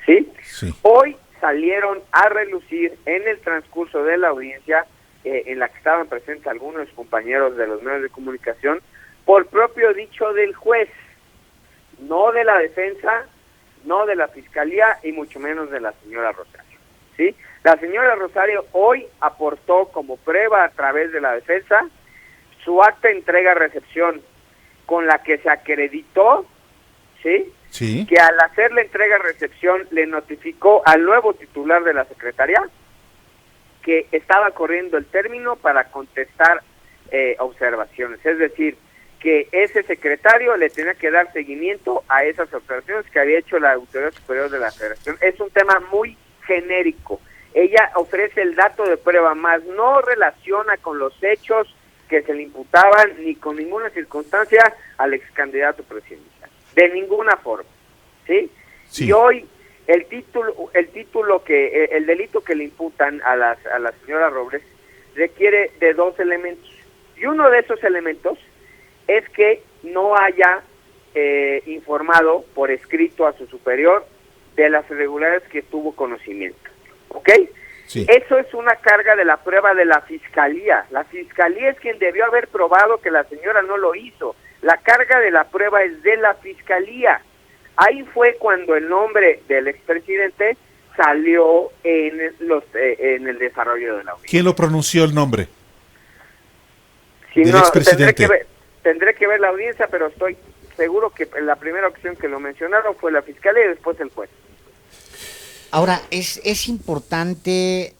¿sí? Sí. Hoy salieron a relucir en el transcurso de la audiencia, en la que estaban presentes algunos compañeros de los medios de comunicación, por propio dicho del juez, no de la defensa, no de la fiscalía y mucho menos de la señora Rosario, ¿sí? La señora Rosario hoy aportó como prueba a través de la defensa su acta de entrega-recepción, con la que se acreditó, ¿sí? Sí. Que al hacer la entrega-recepción le notificó al nuevo titular de la Secretaría que estaba corriendo el término para contestar observaciones. Es decir, que ese secretario le tenía que dar seguimiento a esas observaciones que había hecho la Autoridad Superior de la Federación. Es un tema muy genérico. Ella ofrece el dato de prueba, más no relaciona con los hechos que se le imputaban ni con ninguna circunstancia al ex candidato presidencial, de ninguna forma, ¿sí? Sí. Y hoy el delito que le imputan a la señora Robles requiere de 2 elementos, y uno de esos elementos es que no haya informado por escrito a su superior de las irregularidades que tuvo conocimiento, ¿ok? Sí. Eso es una carga de la prueba de la Fiscalía. La Fiscalía es quien debió haber probado que la señora no lo hizo. La carga de la prueba es de la Fiscalía. Ahí fue cuando el nombre del expresidente salió en el desarrollo de la audiencia. ¿Quién lo pronunció el nombre? Si del no, expresidente. tendré que ver la audiencia, pero estoy seguro que en la primera ocasión que lo mencionaron fue la Fiscalía y después el juez. Ahora, es importante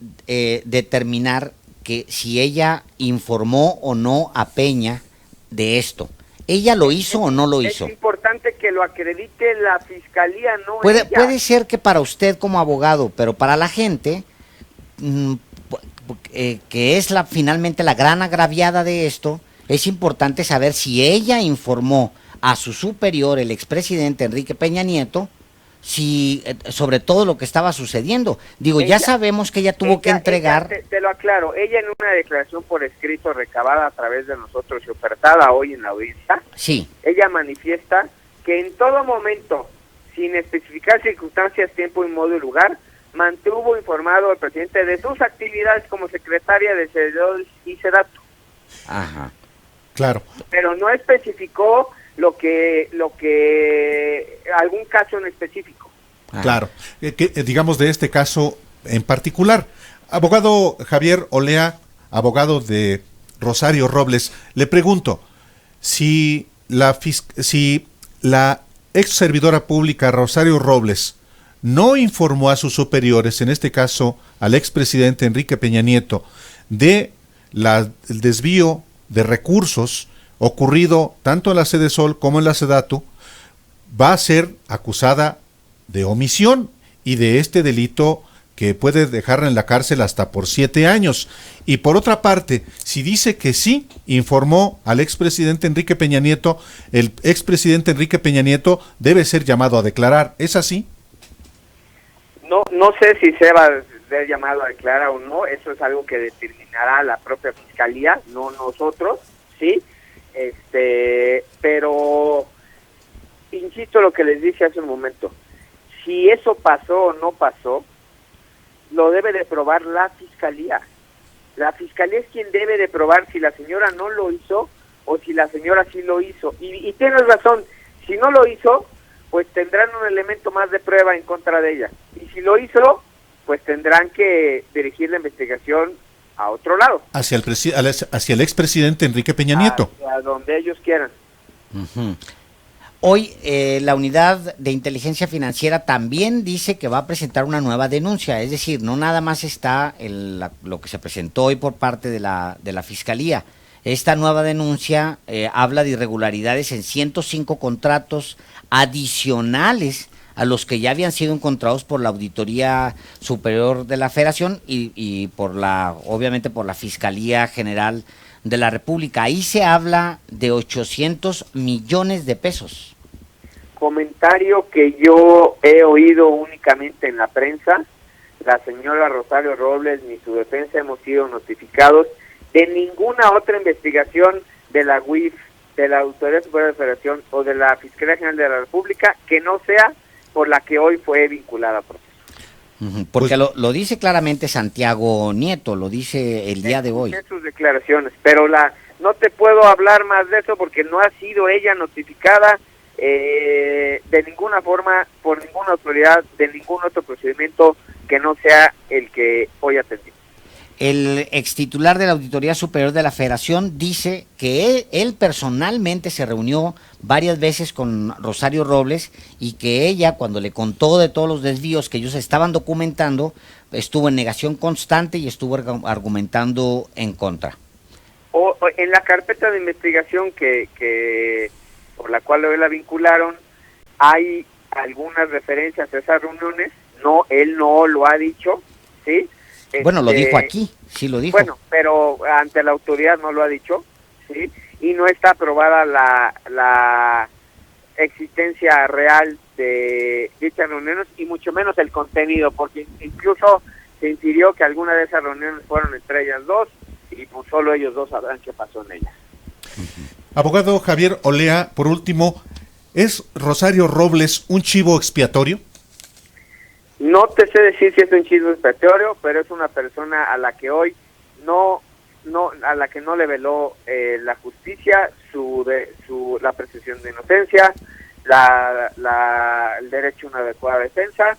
determinar que si ella informó o no a Peña de esto. ¿Ella lo hizo o no lo hizo? Es importante que lo acredite la Fiscalía, no Puede ella. ser que para usted como abogado, pero para la gente, que es finalmente la gran agraviada de esto, es importante saber si ella informó a su superior, el expresidente Enrique Peña Nieto, sobre todo lo que estaba sucediendo. Digo, ya sabemos que ella tuvo que entregar... Te lo aclaro, ella en una declaración por escrito recabada a través de nosotros y ofertada hoy en la audiencia, sí, ella manifiesta que en todo momento, sin especificar circunstancias, tiempo y modo y lugar, mantuvo informado al presidente de sus actividades como secretaria de Seguridad y Sedato. Ajá. Claro. Pero no especificó lo que algún caso en específico. Claro, digamos de este caso en particular. Abogado Javier Olea, abogado de Rosario Robles, le pregunto, si la ex servidora pública Rosario Robles no informó a sus superiores, en este caso al expresidente Enrique Peña Nieto, de el desvío de recursos ocurrido tanto en la Sedesol como en la Sedatu, va a ser acusada de omisión y de este delito que puede dejarla en la cárcel hasta por 7 años. Y por otra parte, si dice que sí informó al expresidente Enrique Peña Nieto, el expresidente Enrique Peña Nieto debe ser llamado a declarar. ¿Es así? No sé si se va a ser llamado a declarar o no, eso es algo que determinará la propia Fiscalía, no nosotros, ¿sí? Pero insisto lo que les dije hace un momento, si eso pasó o no pasó, lo debe de probar la Fiscalía. La Fiscalía es quien debe de probar si la señora no lo hizo o si la señora sí lo hizo. Y tienes razón, si no lo hizo, pues tendrán un elemento más de prueba en contra de ella. Y si lo hizo, pues tendrán que dirigir la investigación a otro lado. Hacia el expresidente Enrique Peña Nieto. A donde ellos quieran. Uh-huh. Hoy la Unidad de Inteligencia Financiera también dice que va a presentar una nueva denuncia, es decir, no nada más está lo que se presentó hoy por parte de la Fiscalía. Esta nueva denuncia habla de irregularidades en 105 contratos adicionales a los que ya habían sido encontrados por la Auditoría Superior de la Federación y obviamente por la Fiscalía General de la República. Ahí se habla de 800 millones de pesos. Comentario que yo he oído únicamente en la prensa. La señora Rosario Robles ni su defensa hemos sido notificados de ninguna otra investigación de la UIF, de la Autoridad Superior de la Federación o de la Fiscalía General de la República que no sea por la que hoy fue vinculada a proceso. Porque lo dice claramente Santiago Nieto, lo dice el día de hoy. En sus declaraciones, pero no te puedo hablar más de eso porque no ha sido ella notificada de ninguna forma por ninguna autoridad, de ningún otro procedimiento que no sea el que hoy atendimos. El extitular de la Auditoría Superior de la Federación dice que él personalmente se reunió varias veces con Rosario Robles y que ella, cuando le contó de todos los desvíos que ellos estaban documentando, estuvo en negación constante y estuvo argumentando en contra. o en la carpeta de investigación que por la cual hoy la vincularon, hay algunas referencias a esas reuniones. No, él no lo ha dicho, ¿sí? Bueno, lo dijo aquí, sí lo dijo. Bueno, pero ante la autoridad no lo ha dicho, ¿sí? Y no está aprobada la existencia real de dichas reuniones y mucho menos el contenido, porque incluso se infirió que algunas de esas reuniones fueron entre ellas dos y pues solo ellos dos sabrán qué pasó en ellas. Abogado Javier Olea, por último, ¿es Rosario Robles un chivo expiatorio? No te sé decir si es un chivo expiatorio, pero es una persona a la que hoy a la que no le veló la justicia, la presunción de inocencia, el derecho a una adecuada defensa,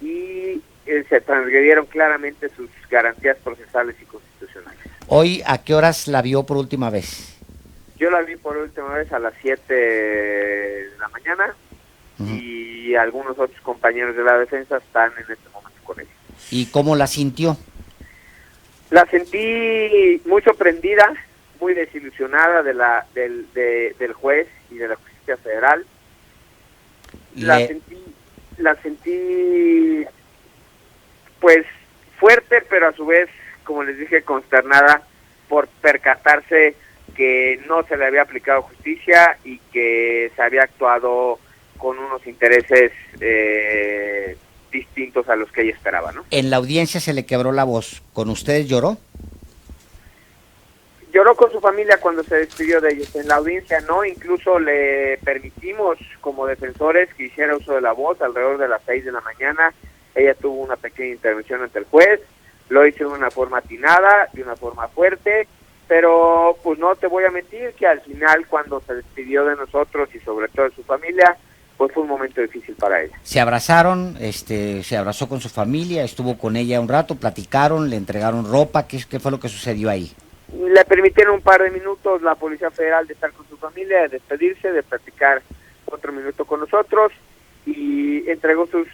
y se transgredieron claramente sus garantías procesales y constitucionales. Hoy, ¿a qué horas la vio por última vez? Yo la vi por última vez a las 7 de la mañana, y algunos otros compañeros de la defensa están en este momento con ella. ¿Y cómo la sintió? La sentí muy sorprendida, muy desilusionada del juez y de la justicia federal. La sentí pues fuerte, pero a su vez, como les dije, consternada por percatarse que no se le había aplicado justicia y que se había actuado con unos intereses distintos a los que ella esperaba, ¿no? En la audiencia se le quebró la voz. ¿Con ustedes lloró? Lloró con su familia cuando se despidió de ellos. En la audiencia no, incluso le permitimos como defensores que hiciera uso de la voz alrededor de las 6 de la mañana. Ella tuvo una pequeña intervención ante el juez, lo hizo de una forma atinada, de una forma fuerte, pero pues no te voy a mentir que al final, cuando se despidió de nosotros y sobre todo de su familia, pues fue un momento difícil para ella. Se abrazaron, se abrazó con su familia, estuvo con ella un rato, platicaron, le entregaron ropa. ¿Qué fue lo que sucedió ahí? Le permitieron un par de minutos la Policía Federal de estar con su familia, de despedirse, de platicar otro minuto con nosotros, y entregó sus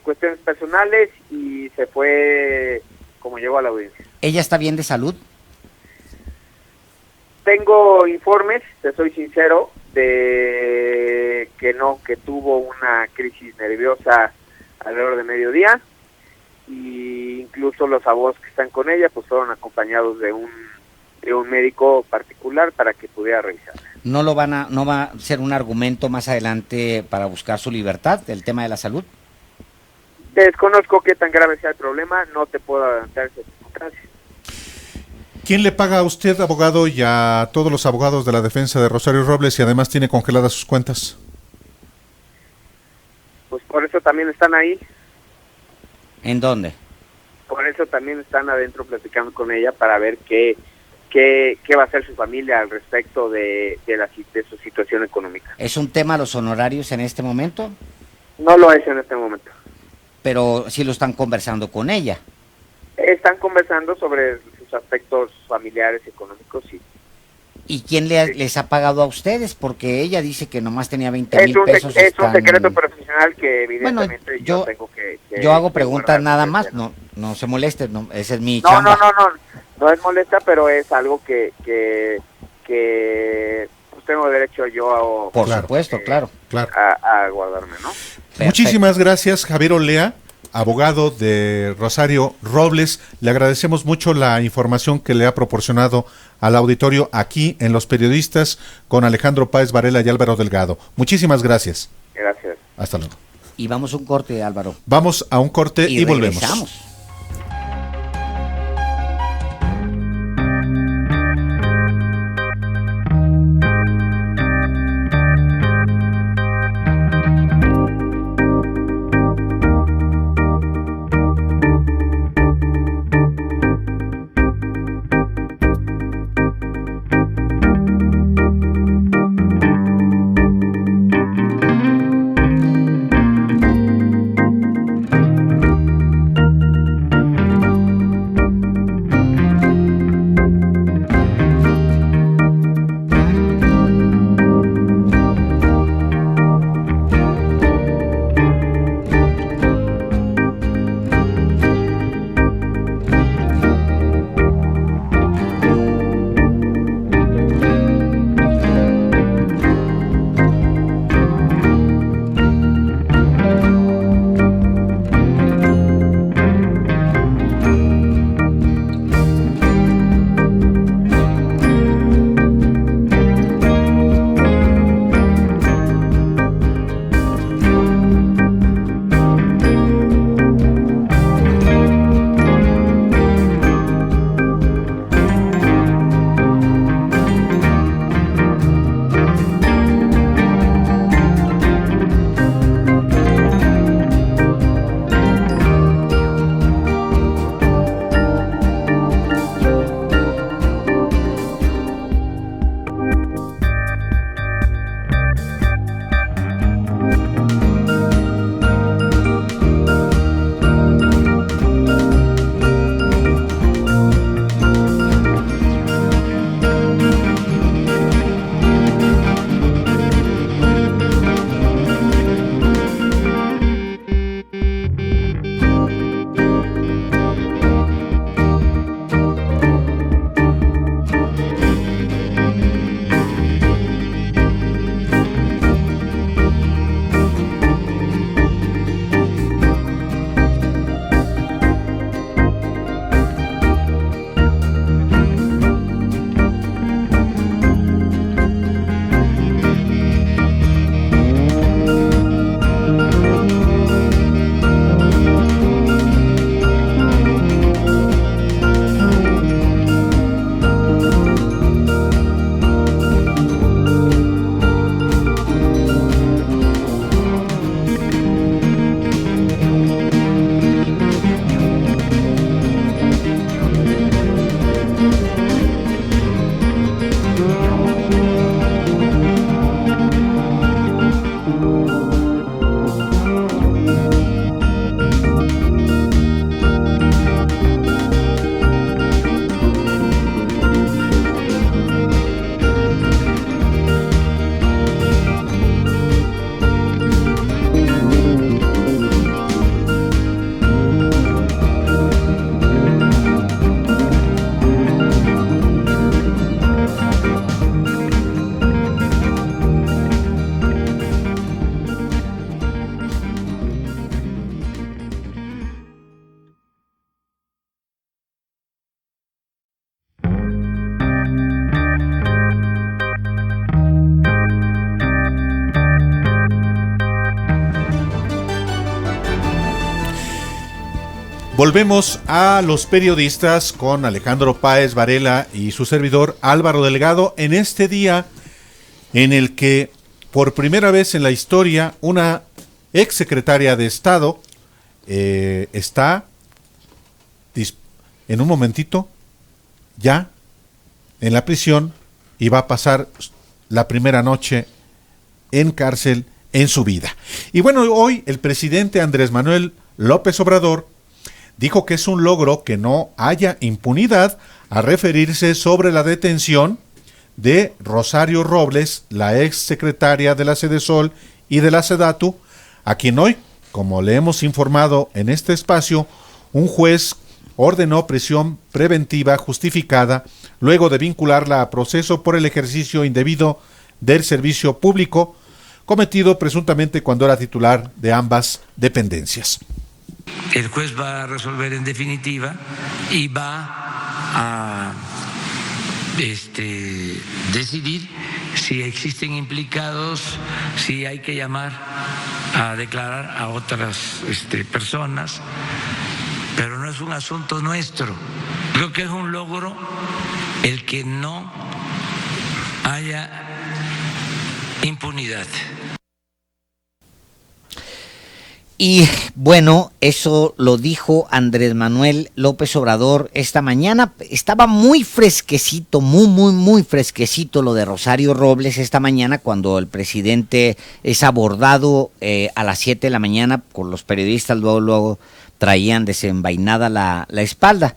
cuestiones personales y se fue como llegó a la audiencia. ¿Ella está bien de salud? Tengo informes, te soy sincero, de que tuvo una crisis nerviosa alrededor de mediodía, y incluso los abogados que están con ella pues fueron acompañados de un médico particular para que pudiera revisar. ¿No va a ser un argumento más adelante para buscar su libertad, el tema de la salud? Desconozco qué tan grave sea el problema, no te puedo adelantar esa circunstancia. ¿Quién le paga a usted, abogado, y a todos los abogados de la defensa de Rosario Robles, y además tiene congeladas sus cuentas? Pues por eso también están ahí. ¿En dónde? Por eso también están adentro platicando con ella para ver qué va a hacer su familia al respecto de su situación económica. ¿Es un tema los honorarios en este momento? No lo es en este momento. Pero sí lo están conversando con ella. Están conversando sobre sus aspectos familiares, económicos, sí. ¿Y quién les ha pagado a ustedes? Porque ella dice que nomás tenía 20,000 pesos. Es un secreto profesional que evidentemente yo tengo que yo hago preguntas nada más, no se moleste, ese es mi no, chamba. No es molesta, pero es algo que pues tengo derecho yo Por supuesto, claro. A guardarme, ¿no? Perfecto. Muchísimas gracias, Javier Olea, abogado de Rosario Robles. Le agradecemos mucho la información que le ha proporcionado al auditorio aquí en Los Periodistas con Alejandro Páez Varela y Álvaro Delgado. Muchísimas gracias. Gracias. Hasta luego. Y vamos a un corte, Álvaro. Vamos a un corte y volvemos. Regresamos. Volvemos a los periodistas con Alejandro Páez Varela y su servidor Álvaro Delgado en este día en el que por primera vez en la historia una exsecretaria de Estado está en un momentito ya en la prisión y va a pasar la primera noche en cárcel en su vida. Y bueno, hoy el presidente Andrés Manuel López Obrador dijo que es un logro que no haya impunidad a referirse sobre la detención de Rosario Robles, la ex secretaria de la Sedesol y de la Sedatu, a quien hoy, como le hemos informado en este espacio, un juez ordenó prisión preventiva justificada luego de vincularla a proceso por el ejercicio indebido del servicio público cometido presuntamente cuando era titular de ambas dependencias. El juez va a resolver en definitiva y va a decidir si existen implicados, si hay que llamar a declarar a otras personas, pero no es un asunto nuestro. Creo que es un logro el que no haya impunidad. Y bueno, eso lo dijo Andrés Manuel López Obrador esta mañana. Estaba muy fresquecito, muy fresquecito lo de Rosario Robles esta mañana cuando el presidente es abordado a las 7 de la mañana con los periodistas, luego traían desenvainada la espada.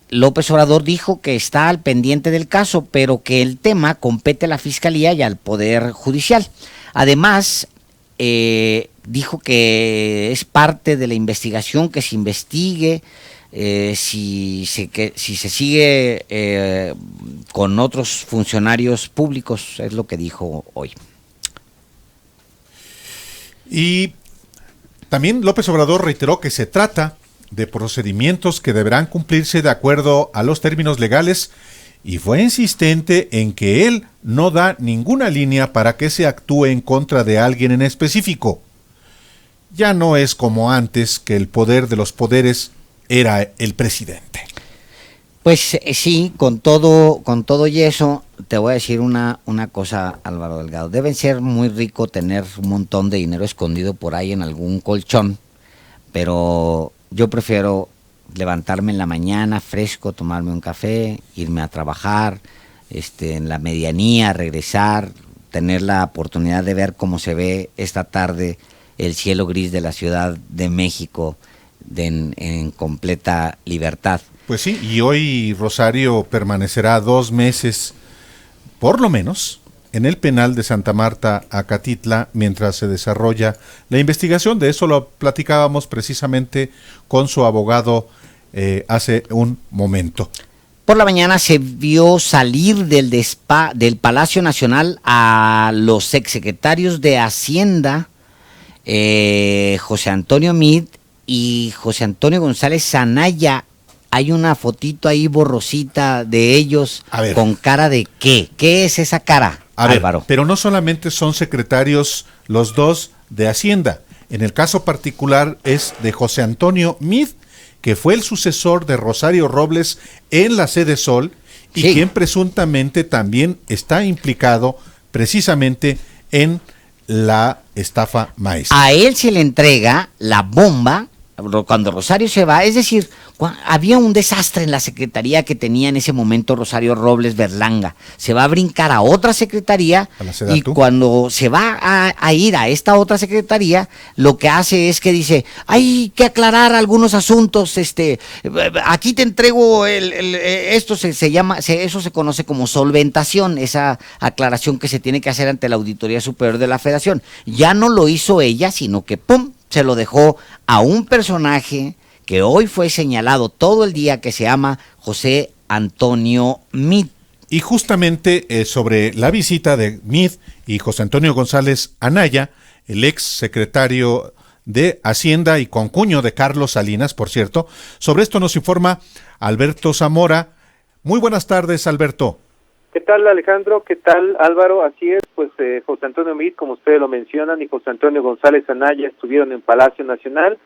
López Obrador dijo que está al pendiente del caso, pero que el tema compete a la Fiscalía y al Poder Judicial. Además, dijo que es parte de la investigación que se investigue si se sigue con otros funcionarios públicos, es lo que dijo hoy. Y también López Obrador reiteró que se trata de procedimientos que deberán cumplirse de acuerdo a los términos legales y fue insistente en que él no da ninguna línea para que se actúe en contra de alguien en específico. Ya no es como antes, que el poder de los poderes era el presidente. Pues sí, con todo y eso, te voy a decir una cosa, Álvaro Delgado. Debe ser muy rico tener un montón de dinero escondido por ahí en algún colchón, pero yo prefiero levantarme en la mañana fresco, tomarme un café, irme a trabajar, en la medianía, regresar, tener la oportunidad de ver cómo se ve esta tarde el cielo gris de la Ciudad de México en completa libertad. Pues sí, y hoy Rosario permanecerá 2 meses, por lo menos, en el penal de Santa Marta, Acatitla, mientras se desarrolla la investigación. De eso lo platicábamos precisamente con su abogado hace un momento. Por la mañana se vio salir del Palacio Nacional a los exsecretarios de Hacienda, José Antonio Meade y José Antonio González Anaya. Hay una fotito ahí borrosita de ellos con cara de ¿qué? ¿Qué es esa cara, Álvaro? Pero no solamente son secretarios los dos de Hacienda. En el caso particular es de José Antonio Meade, que fue el sucesor de Rosario Robles en la Sedesol y quien presuntamente también está implicado precisamente en la estafa maestra. A él se le entrega la bomba cuando Rosario se va, es decir, había un desastre en la secretaría que tenía en ese momento Rosario Robles Berlanga. Se va a brincar a otra secretaría y cuando se va a ir a esta otra secretaría, lo que hace es que dice, hay que aclarar algunos asuntos, aquí te entrego esto se llama, eso se conoce como solventación, esa aclaración que se tiene que hacer ante la Auditoría Superior de la Federación. Ya no lo hizo ella, sino que ¡pum!, se lo dejó a un personaje que hoy fue señalado todo el día, que se llama José Antonio Meade. Y justamente sobre la visita de Meade y José Antonio González Anaya, el ex secretario de Hacienda y concuño de Carlos Salinas, por cierto, sobre esto nos informa Alberto Zamora. Muy buenas tardes, Alberto. ¿Qué tal, Alejandro? ¿Qué tal, Álvaro? Así es, pues José Antonio Meade, como ustedes lo mencionan, y José Antonio González Anaya estuvieron en Palacio Nacional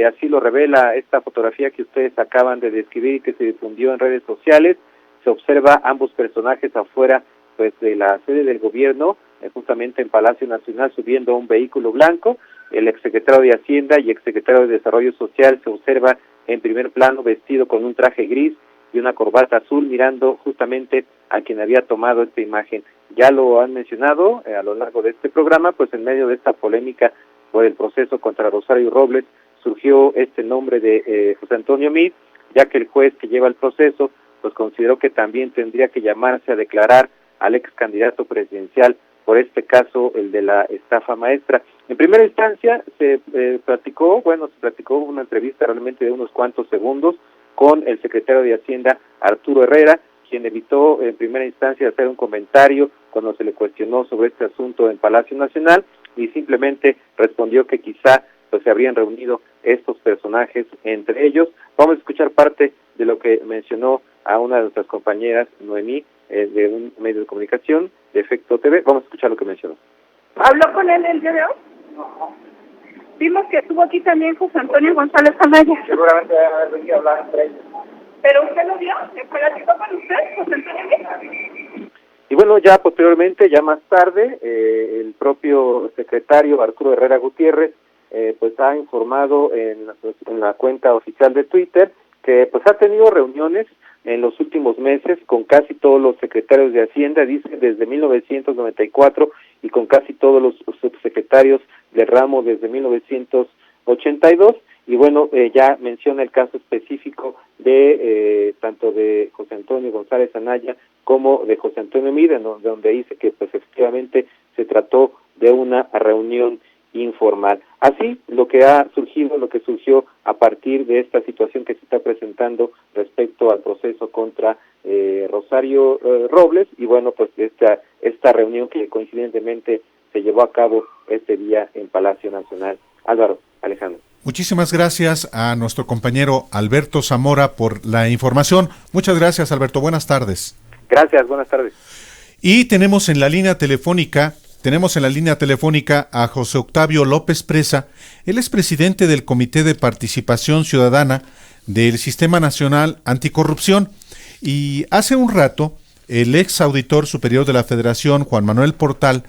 así lo revela esta fotografía que ustedes acaban de describir y que se difundió en redes sociales. Se observa ambos personajes afuera pues de la sede del gobierno, justamente en Palacio Nacional, subiendo a un vehículo blanco. El exsecretario de Hacienda y exsecretario de Desarrollo Social se observa en primer plano vestido con un traje gris y una corbata azul, mirando justamente a quien había tomado esta imagen. Ya lo han mencionado a lo largo de este programa, pues en medio de esta polémica por el proceso contra Rosario Robles, surgió este nombre de José Antonio Meade, ya que el juez que lleva el proceso pues consideró que también tendría que llamarse a declarar al ex candidato presidencial por este caso, el de la estafa maestra. En primera instancia se platicó una entrevista realmente de unos cuantos segundos con el secretario de Hacienda, Arturo Herrera, quien evitó en primera instancia hacer un comentario cuando se le cuestionó sobre este asunto en Palacio Nacional, y simplemente respondió que quizá pues se habrían reunido estos personajes entre ellos. Vamos a escuchar parte de lo que mencionó a una de nuestras compañeras, Noemí, de un medio de comunicación, de Efecto TV. Vamos a escuchar lo que mencionó. ¿Habló con él el día de hoy? No. Vimos que estuvo aquí también José Antonio González Anaya. Seguramente va a haber venido a hablar entre ellos. ¿Pero usted lo vio? ¿Se platicó con usted, José Antonio? Y bueno, ya posteriormente, ya más tarde, el propio secretario Arturo Herrera Gutiérrez pues ha informado en la cuenta oficial de Twitter que pues ha tenido reuniones en los últimos meses con casi todos los secretarios de Hacienda, dice desde 1994, y con casi todos los subsecretarios del ramo desde 1982, y bueno, ya menciona el caso específico de tanto de José Antonio González Anaya como de José Antonio Meade, donde dice que pues efectivamente se trató de una reunión informal. Así, lo que surgió a partir de esta situación que se está presentando respecto al proceso contra Rosario Robles, y bueno, pues esta reunión que coincidentemente se llevó a cabo este día en Palacio Nacional. Álvaro, Alejandro. Muchísimas gracias a nuestro compañero Alberto Zamora por la información. Muchas gracias, Alberto. Buenas tardes. Gracias, buenas tardes. Y tenemos en la línea telefónica a José Octavio López Presa. Él es presidente del Comité de Participación Ciudadana del Sistema Nacional Anticorrupción. Y hace un rato, el ex auditor superior de la Federación, Juan Manuel Portal,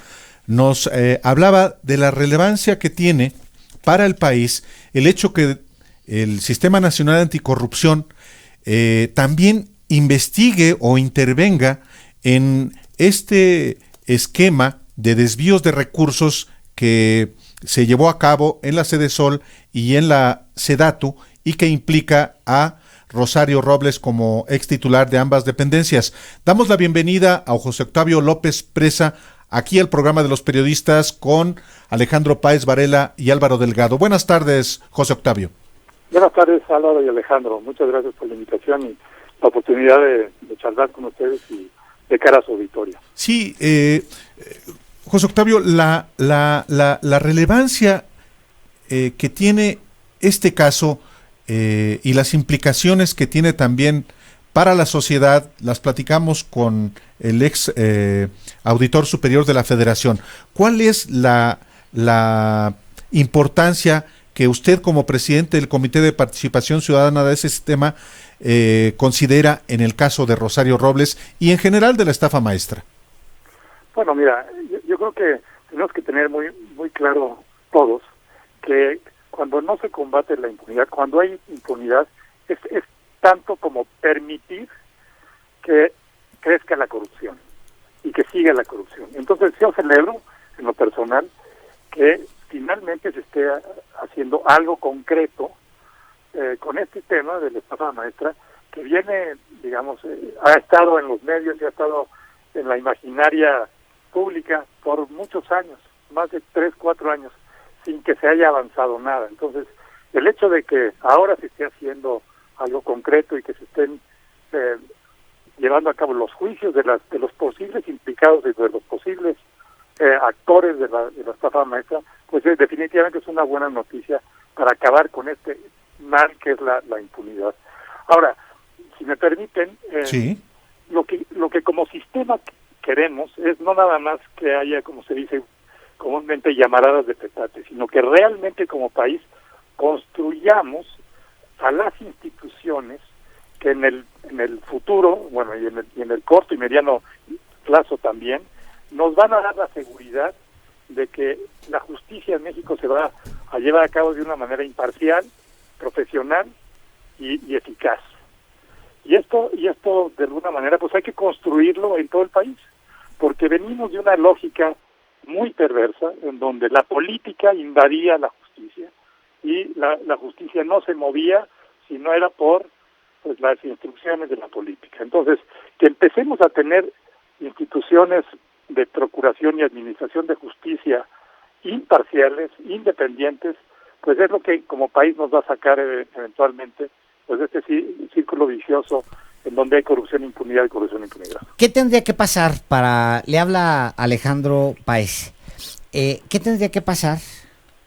nos hablaba de la relevancia que tiene para el país el hecho que el Sistema Nacional Anticorrupción también investigue o intervenga en este esquema de desvíos de recursos que se llevó a cabo en la Sede Sol y en la Sedatu, y que implica a Rosario Robles como ex titular de ambas dependencias. Damos la bienvenida a José Octavio López Presa aquí al programa de los periodistas con Alejandro Páez Varela y Álvaro Delgado. Buenas tardes, José Octavio. Buenas tardes, Álvaro y Alejandro. Muchas gracias por la invitación y la oportunidad de charlar con ustedes y de cara a su auditorio. Sí, José Octavio, la relevancia que tiene este caso y las implicaciones que tiene también para la sociedad, las platicamos con el ex auditor superior de la Federación. ¿Cuál es la importancia que usted, como presidente del Comité de Participación Ciudadana de ese sistema, considera en el caso de Rosario Robles y en general de la estafa maestra? Bueno, mira, yo creo que tenemos que tener muy claro todos que cuando no se combate la impunidad, cuando hay impunidad, es tanto como permitir que crezca la corrupción y que siga la corrupción. Entonces yo celebro, en lo personal, que finalmente se esté haciendo algo concreto con este tema de la estafa maestra, que viene, digamos, ha estado en los medios y ha estado en la imaginaria pública por muchos años, más de 3, 4 años, sin que se haya avanzado nada. Entonces, el hecho de que ahora se esté haciendo algo concreto y que se estén llevando a cabo los juicios de los posibles implicados y de los posibles actores de la estafa maestra, pues definitivamente es una buena noticia para acabar con este mal que es la impunidad. Ahora, si me permiten, sí, lo que como sistema queremos es no nada más que haya, como se dice comúnmente, llamaradas de petate, sino que realmente como país construyamos a las instituciones que en el futuro, bueno, y en el corto y mediano plazo también, nos van a dar la seguridad de que la justicia en México se va a llevar a cabo de una manera imparcial, profesional y eficaz. Y esto de alguna manera pues hay que construirlo en todo el país, porque venimos de una lógica muy perversa en donde la política invadía la justicia y la justicia no se movía si no era por pues las instrucciones de la política. Entonces, que empecemos a tener instituciones de procuración y administración de justicia imparciales, independientes, pues es lo que como país nos va a sacar eventualmente pues de este círculo vicioso en donde hay corrupción, impunidad y corrupción, impunidad. ¿Qué tendría que pasar para, le habla Alejandro Páez, qué tendría que pasar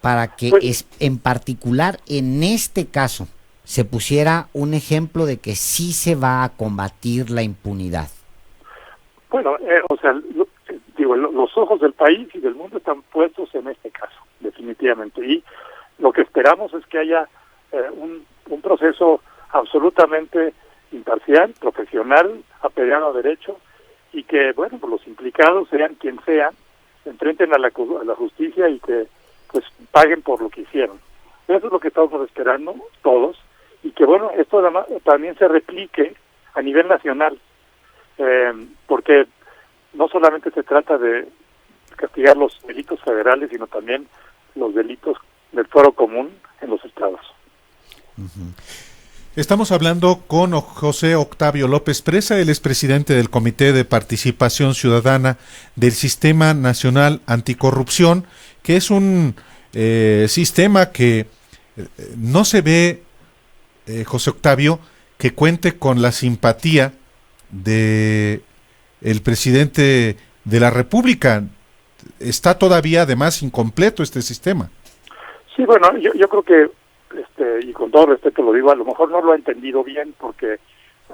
para que Pues, en particular en este caso se pusiera un ejemplo de que sí se va a combatir la impunidad? Bueno, los ojos del país y del mundo están puestos en este caso, definitivamente. Y lo que esperamos es que haya un proceso absolutamente imparcial, profesional, apegado a derecho, y que, bueno, pues los implicados, sean quien sean, se enfrenten a la justicia y que, pues, paguen por lo que hicieron. Eso es lo que estamos esperando todos, y que, bueno, esto también se replique a nivel nacional, porque no solamente se trata de castigar los delitos federales, sino también los delitos del fuero común en los estados. Estamos hablando con José Octavio López Presa, él es presidente del Comité de Participación Ciudadana del Sistema Nacional Anticorrupción, que es un sistema que no se ve, José Octavio, que cuente con la simpatía de el presidente de la República. Está todavía, además, incompleto este sistema. Sí, bueno, yo creo que, y con todo respeto lo digo, a lo mejor no lo ha entendido bien, porque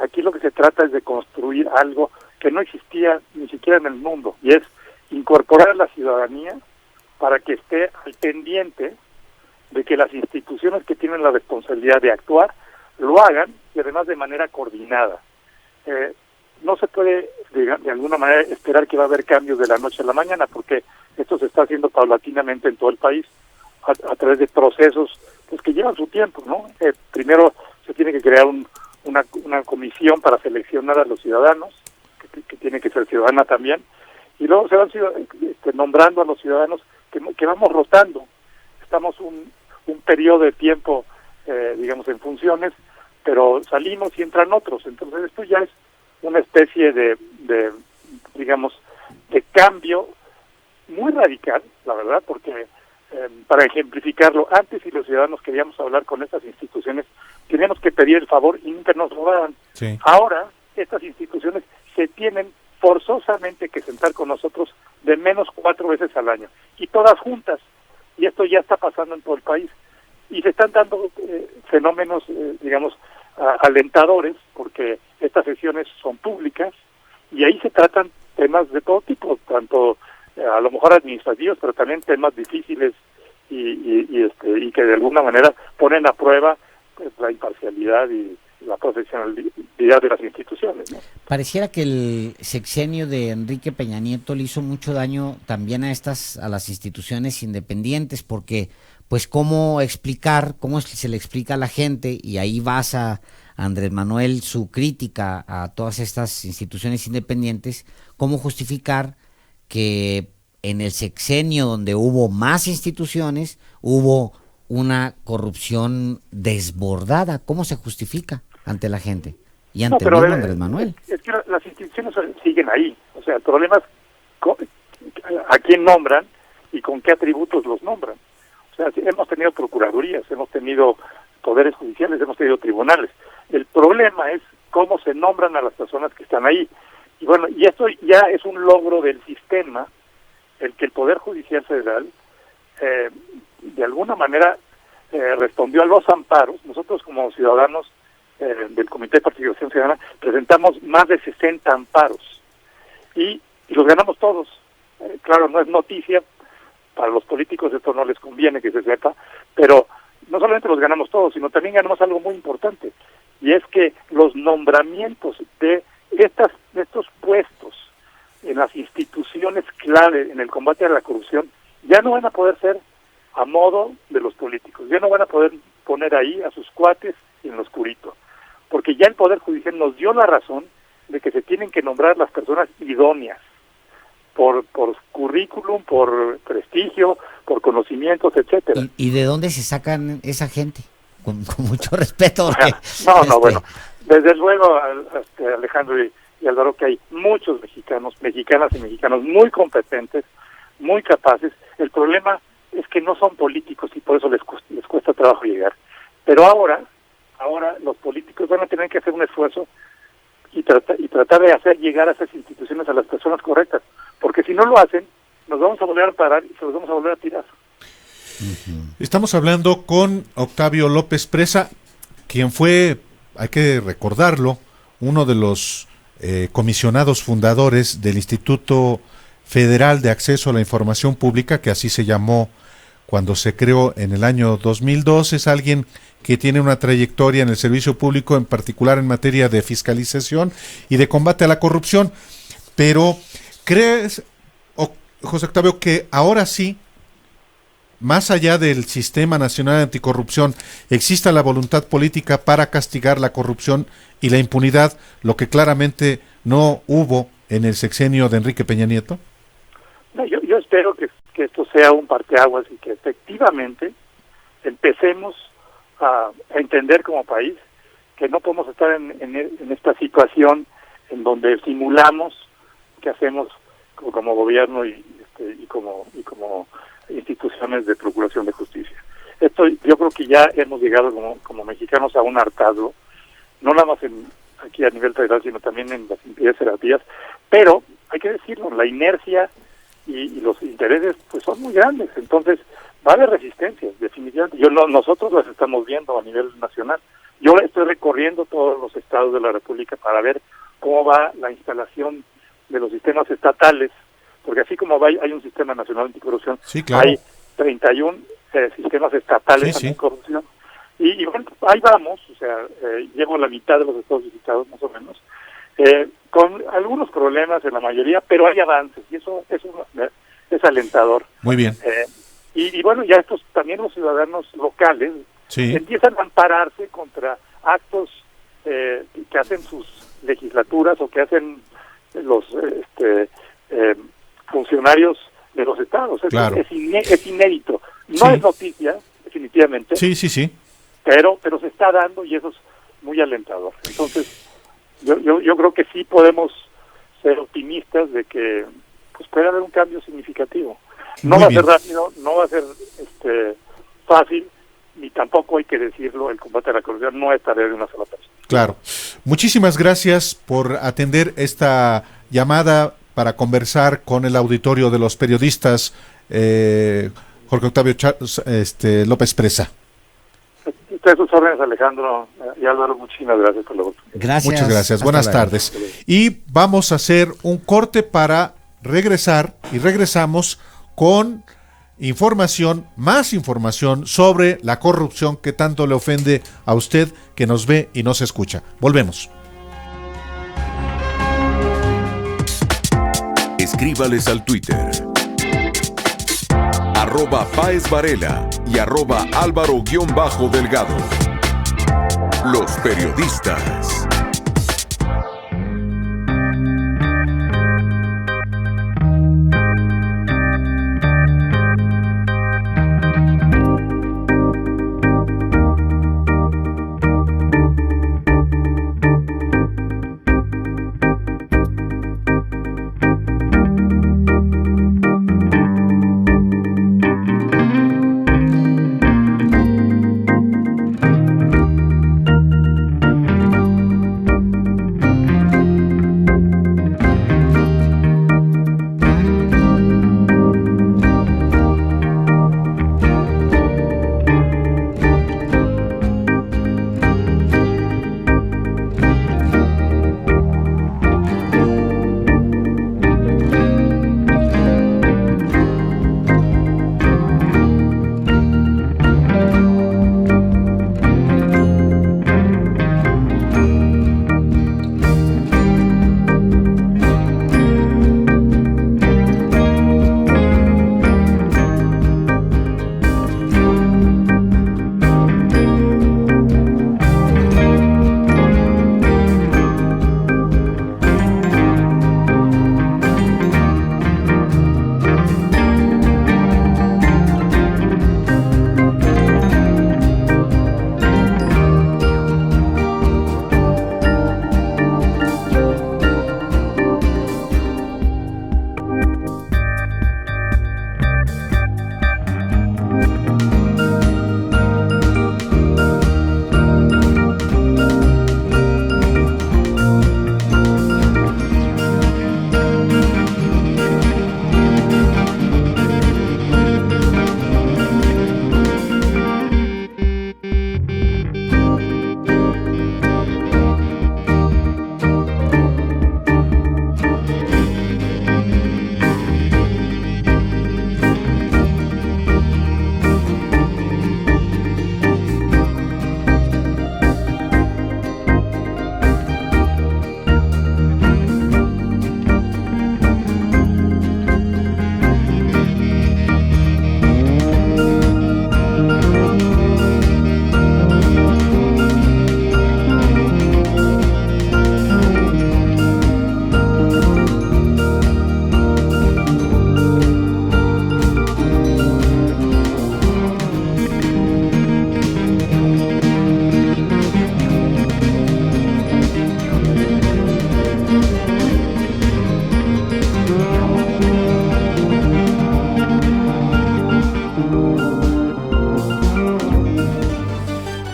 aquí lo que se trata es de construir algo que no existía ni siquiera en el mundo, y es incorporar a la ciudadanía para que esté al pendiente de que las instituciones que tienen la responsabilidad de actuar lo hagan, y además de manera coordinada. No se puede, de alguna manera, esperar que va a haber cambios de la noche a la mañana, porque esto se está haciendo paulatinamente en todo el país, a través de procesos pues que llevan su tiempo, ¿no? Primero se tiene que crear una comisión para seleccionar a los ciudadanos, que tiene que ser ciudadana también, y luego se van nombrando a los ciudadanos que vamos rotando. Estamos un periodo de tiempo, digamos, en funciones, pero salimos y entran otros. Entonces esto ya es una especie de digamos, de cambio muy radical, la verdad, porque para ejemplificarlo, antes si los ciudadanos queríamos hablar con estas instituciones, teníamos que pedir el favor y nunca nos lo daban. Sí. Ahora, estas instituciones se tienen forzosamente que sentar con nosotros de menos 4 veces al año, y todas juntas, y esto ya está pasando en todo el país, y se están dando fenómenos, digamos, alentadores, porque estas sesiones son públicas, y ahí se tratan temas de todo tipo, tanto a lo mejor administrativos, pero también temas difíciles y que de alguna manera ponen a prueba pues, la imparcialidad y la profesionalidad de las instituciones, ¿no? Pareciera que el sexenio de Enrique Peña Nieto le hizo mucho daño también a las instituciones independientes, porque pues cómo se le explica a la gente, y ahí basa Andrés Manuel su crítica a todas estas instituciones independientes, cómo justificar que en el sexenio donde hubo más instituciones hubo una corrupción desbordada. ¿Cómo se justifica ante la gente y ante el mismo Andrés Manuel? Es que las instituciones siguen ahí. O sea, el problema es a quién nombran y con qué atributos los nombran. O sea, hemos tenido procuradurías, hemos tenido poderes judiciales, hemos tenido tribunales. El problema es cómo se nombran a las personas que están ahí. Y bueno, y esto ya es un logro del sistema, el que el Poder Judicial Federal de alguna manera respondió a los amparos. Nosotros como ciudadanos del Comité de Participación Ciudadana presentamos más de 60 amparos y los ganamos todos. Claro, no es noticia, para los políticos esto no les conviene que se sepa, pero no solamente los ganamos todos, sino también ganamos algo muy importante, y es que los nombramientos de estos puestos en las instituciones clave en el combate a la corrupción ya no van a poder ser a modo de los políticos, ya no van a poder poner ahí a sus cuates en lo oscurito, porque ya el Poder Judicial nos dio la razón de que se tienen que nombrar las personas idóneas, por currículum, por prestigio, por conocimientos, etcétera. ¿Y de dónde se sacan esa gente? Con mucho respeto. Porque, bueno, desde luego, Alejandro y Álvaro, que hay muchos mexicanos, mexicanas y mexicanos muy competentes, muy capaces. El problema es que no son políticos y por eso les cuesta trabajo llegar. Pero ahora los políticos van a tener que hacer un esfuerzo y tratar de hacer llegar a esas instituciones a las personas correctas, porque si no lo hacen, nos vamos a volver a parar y se los vamos a volver a tirar. Estamos hablando con Octavio López Presa, quien fue, hay que recordarlo, uno de los comisionados fundadores del Instituto Federal de Acceso a la Información Pública, que así se llamó cuando se creó en el año 2002. Es alguien que tiene una trayectoria en el servicio público, en particular en materia de fiscalización y de combate a la corrupción. Pero, ¿crees, José Octavio, que ahora sí, más allá del Sistema Nacional Anticorrupción, exista la voluntad política para castigar la corrupción y la impunidad, lo que claramente no hubo en el sexenio de Enrique Peña Nieto? No, yo espero que esto sea un parteaguas y que efectivamente empecemos a entender como país que no podemos estar en esta situación en donde simulamos que hacemos como gobierno y como instituciones de procuración de justicia. Yo creo que ya hemos llegado como mexicanos a un hartazgo, no nada más aquí a nivel federal, sino también en las entidades federativas, pero hay que decirlo, la inercia y los intereses pues son muy grandes, entonces va a haber resistencias, definitivamente. Nosotros las estamos viendo a nivel nacional. Yo estoy recorriendo todos los estados de la República para ver cómo va la instalación de los sistemas estatales, porque así como hay un sistema nacional anticorrupción, sí, claro, hay 31 sistemas estatales anticorrupción, y bueno, ahí vamos, o sea, llego a la mitad de los estados visitados más o menos, con algunos problemas en la mayoría, pero hay avances, y eso es alentador. Muy bien. Y bueno, ya también los ciudadanos locales empiezan a ampararse contra actos que hacen sus legislaturas o que hacen los funcionarios de los estados. Claro. Es inédito. No es noticia, definitivamente. Sí. Pero se está dando y eso es muy alentador. Entonces, yo creo que sí podemos ser optimistas de que pues puede haber un cambio significativo. No va a ser rápido, no va a ser fácil, ni tampoco hay que decirlo, el combate a la corrupción no es tarea de una sola persona. Claro. Muchísimas gracias por atender esta llamada para conversar con el auditorio de los periodistas, Jorge Octavio López Presa. Ustedes sus órdenes, Alejandro y Álvaro, muchísimas gracias por la oportunidad. Gracias. Muchas gracias. Buenas tardes. Y vamos a hacer un corte para regresar, y regresamos con más información sobre la corrupción que tanto le ofende a usted que nos ve y nos escucha. Volvemos. Escríbales al Twitter @PáezVarela y @Álvaro_Delgado. Los periodistas.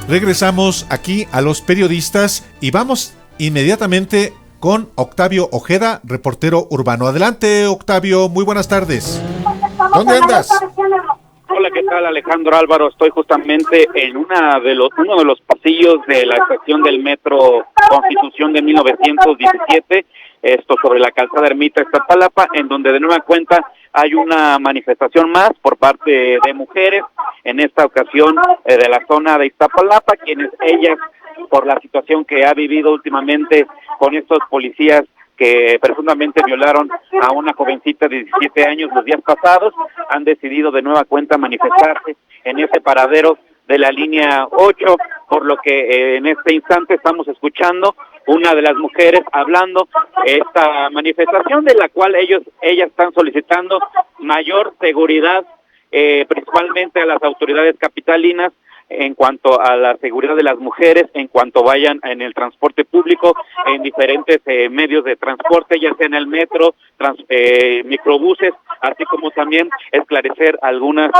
Regresamos aquí a Los Periodistas y vamos inmediatamente con Octavio Ojeda, reportero urbano. Adelante, Octavio, muy buenas tardes. ¿Dónde andas? Hola, ¿qué tal, Alejandro Álvaro? Estoy justamente en uno de los pasillos de la estación del metro Constitución de 1917, esto sobre la calzada Ermita Iztapalapa, en donde de nueva cuenta hay una manifestación más por parte de mujeres, en esta ocasión de la zona de Iztapalapa, quienes ellas, por la situación que ha vivido últimamente con estos policías que presuntamente violaron a una jovencita de 17 años los días pasados, han decidido de nueva cuenta manifestarse en ese paradero de la línea 8, por lo que en este instante estamos escuchando una de las mujeres hablando esta manifestación de la cual ellas están solicitando mayor seguridad, principalmente a las autoridades capitalinas, en cuanto a la seguridad de las mujeres, en cuanto vayan en el transporte público, en diferentes medios de transporte, ya sea en el metro, microbuses, así como también esclarecer algunos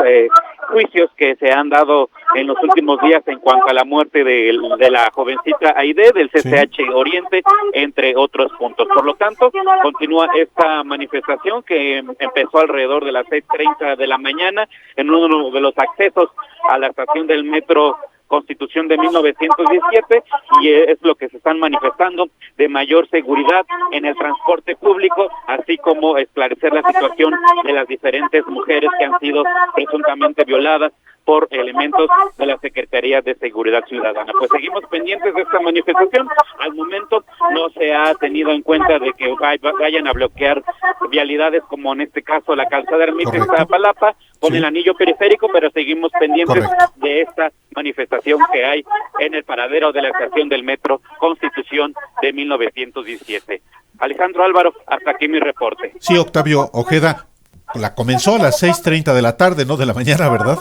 juicios que se han dado en los últimos días en cuanto a la muerte de la jovencita Aide del CCH Oriente, entre otros puntos. Por lo tanto, continúa esta manifestación que empezó alrededor de las 6:30 de la mañana en uno de los accesos a la estación del metro Constitución de 1917, y es lo que se están manifestando, de mayor seguridad en el transporte público, así como esclarecer la situación de las diferentes mujeres que han sido presuntamente violadas por elementos de la Secretaría de Seguridad Ciudadana. Pues seguimos pendientes de esta manifestación. Al momento no se ha tenido en cuenta de que vayan a bloquear vialidades como en este caso la calzada Ermita Iztapalapa con el anillo periférico, pero seguimos pendientes de esta manifestación que hay en el paradero de la estación del metro Constitución de 1917. Alejandro Álvaro, hasta aquí mi reporte. Sí, Octavio Ojeda, la comenzó a las 6:30 de la tarde, no de la mañana, ¿verdad?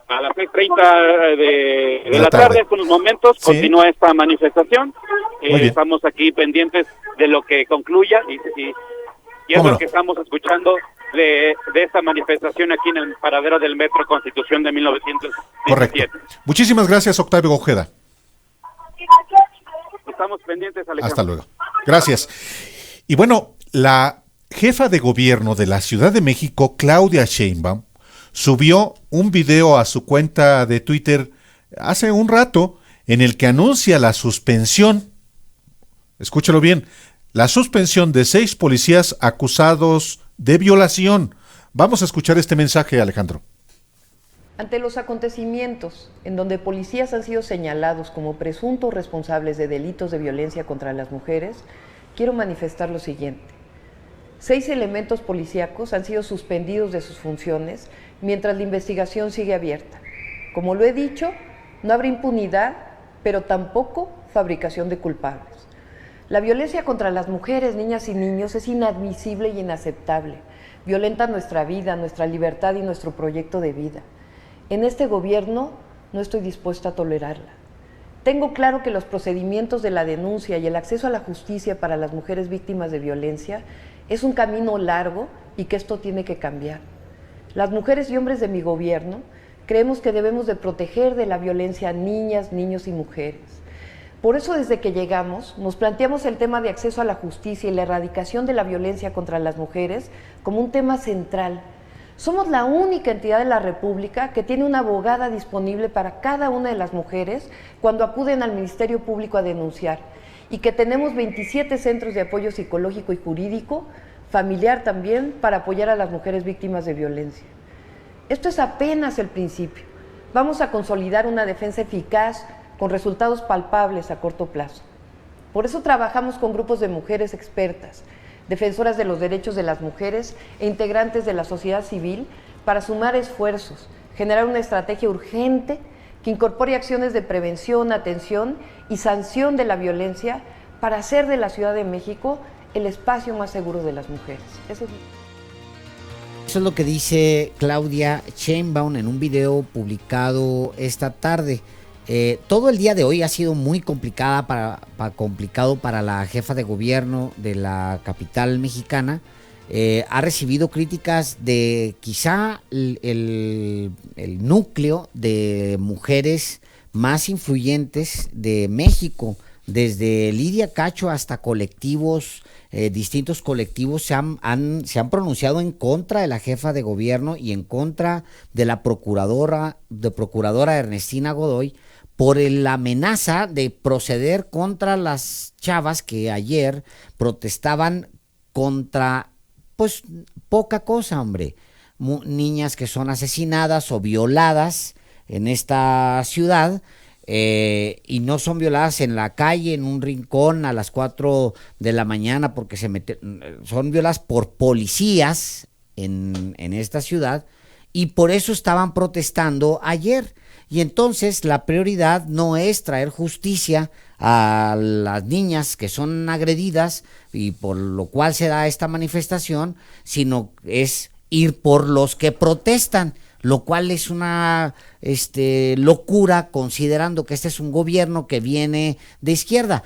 A las 6:30 de la tarde, en unos momentos, continúa esta manifestación. Estamos aquí pendientes de lo que concluya y es lo que estamos escuchando de esta manifestación aquí en el paradero del metro Constitución de 1917. Correcto. Muchísimas gracias, Octavio Ojeda. Estamos pendientes, Alejandro. Hasta luego. Gracias. Y bueno, la jefa de gobierno de la Ciudad de México, Claudia Sheinbaum, subió un video a su cuenta de Twitter hace un rato en el que anuncia la suspensión, escúchalo bien, la suspensión de 6 policías acusados de violación. Vamos a escuchar este mensaje, Alejandro. Ante los acontecimientos en donde policías han sido señalados como presuntos responsables de delitos de violencia contra las mujeres, quiero manifestar lo siguiente. 6 elementos policíacos han sido suspendidos de sus funciones mientras la investigación sigue abierta. Como lo he dicho, no habrá impunidad, pero tampoco fabricación de culpables. La violencia contra las mujeres, niñas y niños es inadmisible y inaceptable. Violenta nuestra vida, nuestra libertad y nuestro proyecto de vida. En este gobierno no estoy dispuesta a tolerarla. Tengo claro que los procedimientos de la denuncia y el acceso a la justicia para las mujeres víctimas de violencia es un camino largo y que esto tiene que cambiar. Las mujeres y hombres de mi gobierno creemos que debemos de proteger de la violencia a niñas, niños y mujeres. Por eso desde que llegamos nos planteamos el tema de acceso a la justicia y la erradicación de la violencia contra las mujeres como un tema central. Somos la única entidad de la República que tiene una abogada disponible para cada una de las mujeres cuando acuden al Ministerio Público a denunciar y que tenemos 27 centros de apoyo psicológico y jurídico, familiar también, para apoyar a las mujeres víctimas de violencia. Esto es apenas el principio. Vamos a consolidar una defensa eficaz con resultados palpables a corto plazo. Por eso trabajamos con grupos de mujeres expertas, defensoras de los derechos de las mujeres e integrantes de la sociedad civil para sumar esfuerzos, generar una estrategia urgente que incorpore acciones de prevención, atención y sanción de la violencia para hacer de la Ciudad de México el espacio más seguro de las mujeres. Eso es lo que dice Claudia Sheinbaum en un video publicado esta tarde. Todo el día de hoy ha sido muy complicado para la jefa de gobierno de la capital mexicana, ha recibido críticas de quizá el núcleo de mujeres más influyentes de México. Desde Lidia Cacho hasta colectivos, distintos colectivos se han pronunciado en contra de la jefa de gobierno y en contra de la procuradora Ernestina Godoy por la amenaza de proceder contra las chavas que ayer protestaban contra, pues, poca cosa, hombre. Niñas que son asesinadas o violadas en esta ciudad, y no son violadas en la calle, en un rincón a las 4 de la mañana, porque son violadas por policías en esta ciudad, y por eso estaban protestando ayer. Y entonces la prioridad no es traer justicia a las niñas que son agredidas y por lo cual se da esta manifestación, sino es ir por los que protestan, lo cual es una locura, considerando que este es un gobierno que viene de izquierda.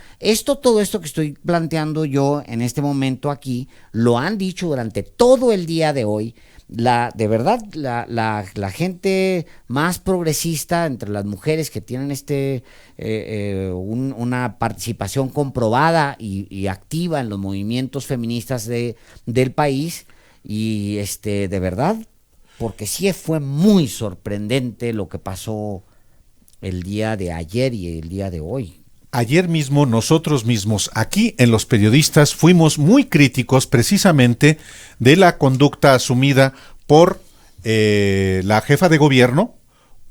Todo esto que estoy planteando yo en este momento aquí, lo han dicho durante todo el día de hoy. De verdad, la gente más progresista entre las mujeres que tienen una participación comprobada y activa en los movimientos feministas del país, y de verdad, porque sí fue muy sorprendente lo que pasó el día de ayer y el día de hoy. Ayer mismo nosotros mismos aquí en Los Periodistas fuimos muy críticos precisamente de la conducta asumida por la jefa de gobierno,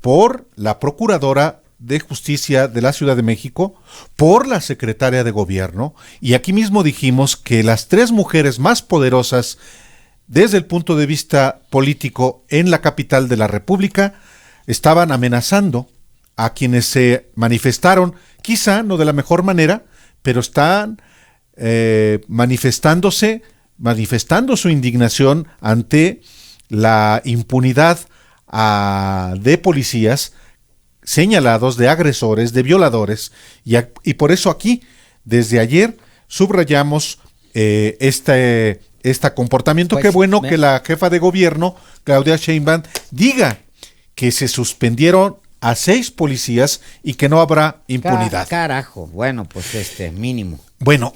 por la procuradora de justicia de la Ciudad de México, por la secretaria de gobierno, y aquí mismo dijimos que las tres mujeres más poderosas desde el punto de vista político en la capital de la República estaban amenazando a quienes se manifestaron, quizá no de la mejor manera, pero están manifestando su indignación ante la impunidad de policías señalados, de agresores, de violadores, y por eso aquí, desde ayer, subrayamos este comportamiento. Pues, qué bueno que la jefa de gobierno, Claudia Sheinbaum, diga que se suspendieron a 6 policías y que no habrá impunidad. Carajo, bueno, pues mínimo. Bueno,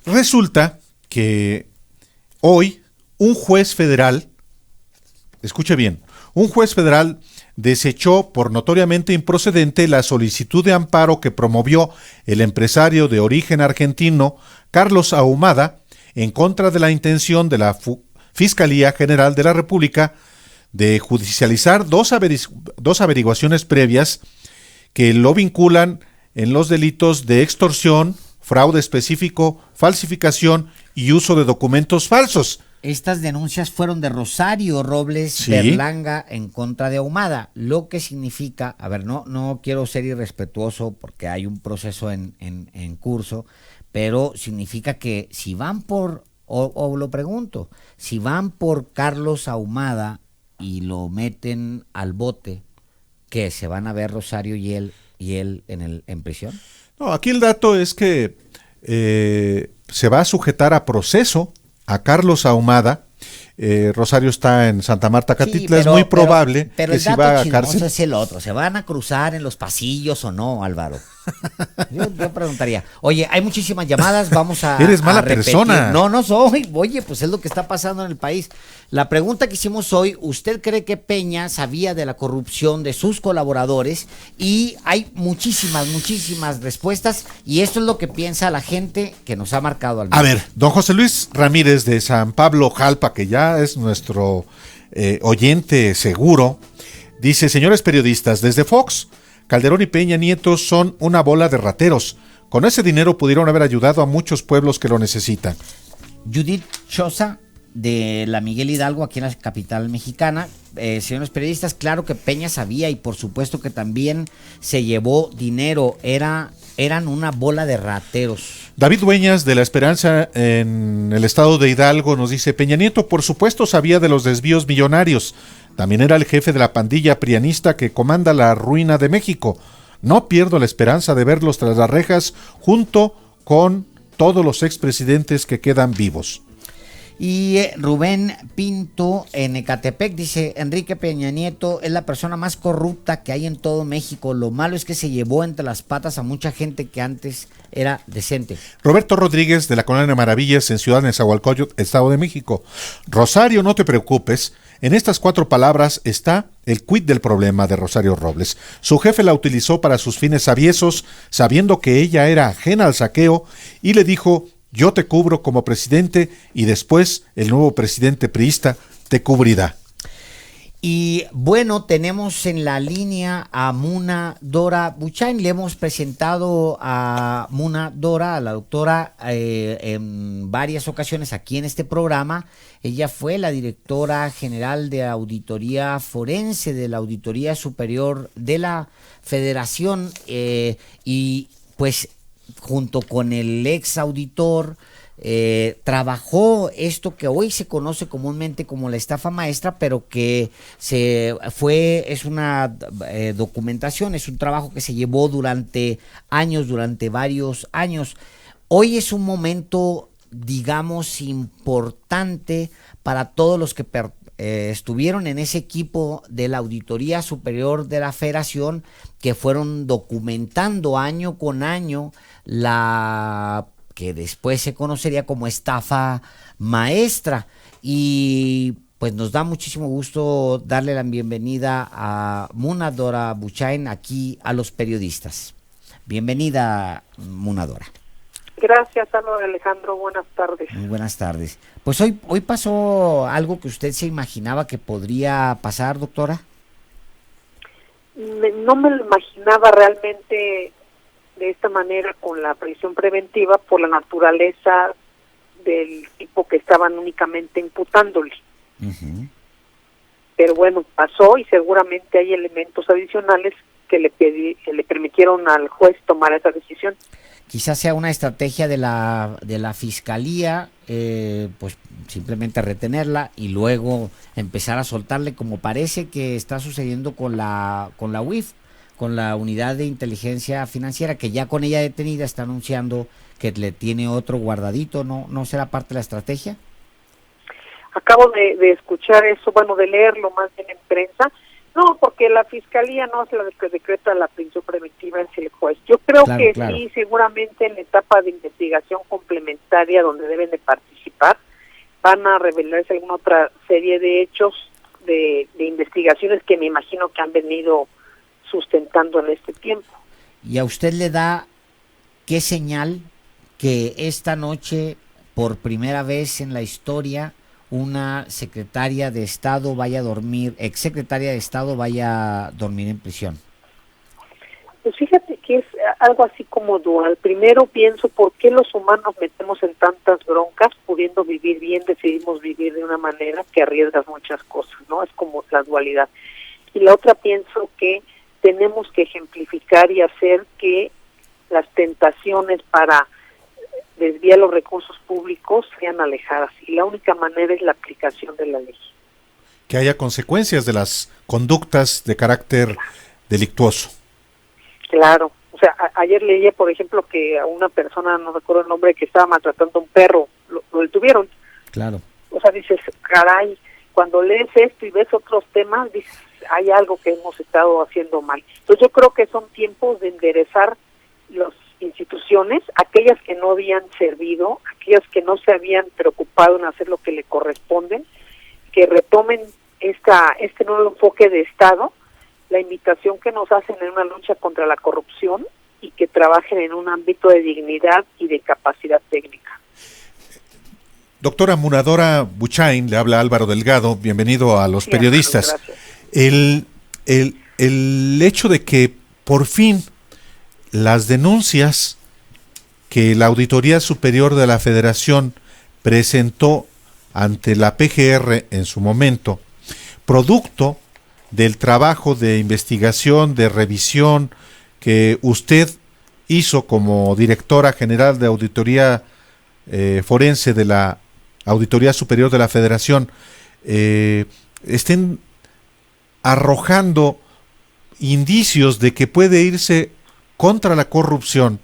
resulta que hoy un juez federal, escuche bien, un juez federal desechó por notoriamente improcedente la solicitud de amparo que promovió el empresario de origen argentino Carlos Ahumada en contra de la intención de la Fiscalía General de la República de judicializar dos averiguaciones previas que lo vinculan en los delitos de extorsión, fraude específico, falsificación y uso de documentos falsos. Estas denuncias fueron de Rosario Robles Berlanga en contra de Ahumada, lo que significa, a ver, no quiero ser irrespetuoso porque hay un proceso en curso, pero significa que si van o lo pregunto, si van por Carlos Ahumada y lo meten al bote, ¿qué? ¿Se van a ver Rosario y él en prisión? No, aquí el dato es que se va a sujetar a proceso a Carlos Ahumada. Rosario está en Santa Marta, Catitla, es muy probable pero que si va a cárcel. Es el otro, ¿se van a cruzar en los pasillos o no, Álvaro? Yo preguntaría. Oye, hay muchísimas llamadas, vamos a Eres mala repetir. persona. No soy. Oye, pues es lo que está pasando en el país. La pregunta que hicimos hoy, ¿usted cree que Peña sabía de la corrupción de sus colaboradores? Y hay muchísimas respuestas, y esto es lo que piensa la gente que nos ha marcado al menos. A ver, don José Luis Ramírez de San Pablo Jalpa, que ya es nuestro oyente seguro, dice: señores periodistas, desde Fox, Calderón y Peña Nieto son una bola de rateros. Con ese dinero pudieron haber ayudado a muchos pueblos que lo necesitan. Judith Choza, de la Miguel Hidalgo, aquí en la capital mexicana. Señores periodistas, claro que Peña sabía, y por supuesto que también se llevó dinero. Eran una bola de rateros. David Dueñas, de La Esperanza, en el estado de Hidalgo, nos dice: Peña Nieto por supuesto sabía de los desvíos millonarios. También era el jefe de la pandilla prianista que comanda la ruina de México. No pierdo la esperanza de verlos tras las rejas junto con todos los expresidentes que quedan vivos. Y Rubén Pinto en Ecatepec dice: Enrique Peña Nieto es la persona más corrupta que hay en todo México. Lo malo es que se llevó entre las patas a mucha gente que antes era decente. Roberto Rodríguez de la Colonia Maravillas en Ciudad Nezahualcóyotl, Estado de México. Rosario, no te preocupes. En estas 4 palabras está el quid del problema de Rosario Robles. Su jefe la utilizó para sus fines aviesos, sabiendo que ella era ajena al saqueo, y le dijo: yo te cubro como presidente y después el nuevo presidente priista te cubrirá. Y bueno, tenemos en la línea a Muna Dora Buchain. Le hemos presentado a Muna Dora, a la doctora, en varias ocasiones aquí en este programa. Ella fue la directora general de auditoría forense de la Auditoría Superior de la Federación, y pues junto con el ex auditor trabajó esto que hoy se conoce comúnmente como la estafa maestra, pero que es una documentación, es un trabajo que se llevó durante varios años. Hoy es un momento, digamos, importante para todos los que estuvieron en ese equipo de la Auditoría Superior de la Federación, que fueron documentando año con año la que después se conocería como estafa maestra. Y pues nos da muchísimo gusto darle la bienvenida a Muna Dora Buchain aquí a Los Periodistas. Bienvenida, Muna Dora. Gracias, Alejandro. Buenas tardes. Muy buenas tardes. Pues hoy pasó algo que usted se imaginaba que podría pasar, doctora. No me lo imaginaba realmente de esta manera, con la prisión preventiva, por la naturaleza del tipo que estaban únicamente imputándole. Pero bueno, pasó, y seguramente hay elementos adicionales que le permitieron al juez tomar esa decisión. Quizás sea una estrategia de la fiscalía, pues simplemente retenerla y luego empezar a soltarle, como parece que está sucediendo con la UIF, con la Unidad de Inteligencia Financiera, que ya con ella detenida está anunciando que le tiene otro guardadito. ¿No será parte de la estrategia? Acabo de escuchar eso, bueno, de leerlo más bien en prensa. No, porque la fiscalía no es la que decreta la prisión preventiva, es el juez. Yo creo que sí, seguramente en la etapa de investigación complementaria donde deben de participar, van a revelarse alguna otra serie de hechos, de investigaciones que me imagino que han venido sustentando en este tiempo. ¿Y a usted le da qué señal que esta noche, por primera vez en la historia, una secretaria de Estado vaya a dormir, exsecretaria de Estado vaya a dormir en prisión? Pues fíjate que es algo así como dual. Primero pienso, ¿por qué los humanos metemos en tantas broncas? Pudiendo vivir bien, decidimos vivir de una manera que arriesgas muchas cosas, ¿no? Es como la dualidad. Y la otra, pienso que tenemos que ejemplificar y hacer que las tentaciones para desviar los recursos públicos sean alejadas, y la única manera es la aplicación de la ley. Que haya consecuencias de las conductas de carácter delictuoso. Claro, o sea, ayer leía, por ejemplo, que a una persona, no recuerdo el nombre, que estaba maltratando a un perro, lo detuvieron. Claro. O sea, dices, caray, cuando lees esto y ves otros temas, dices, hay algo que hemos estado haciendo mal. Entonces yo creo que son tiempos de enderezar las instituciones, aquellas que no habían servido, aquellas que no se habían preocupado en hacer lo que le corresponden, que retomen este nuevo enfoque de Estado, la invitación que nos hacen en una lucha contra la corrupción, y que trabajen en un ámbito de dignidad y de capacidad técnica. Doctora Muna Dora Buchain, le habla Álvaro Delgado, bienvenido a Los Periodistas. Gracias. El hecho de que por fin las denuncias que la Auditoría Superior de la Federación presentó ante la PGR en su momento, producto del trabajo de investigación, de revisión que usted hizo como directora general de auditoría forense de la Auditoría Superior de la Federación, estén arrojando indicios de que puede irse contra la corrupción,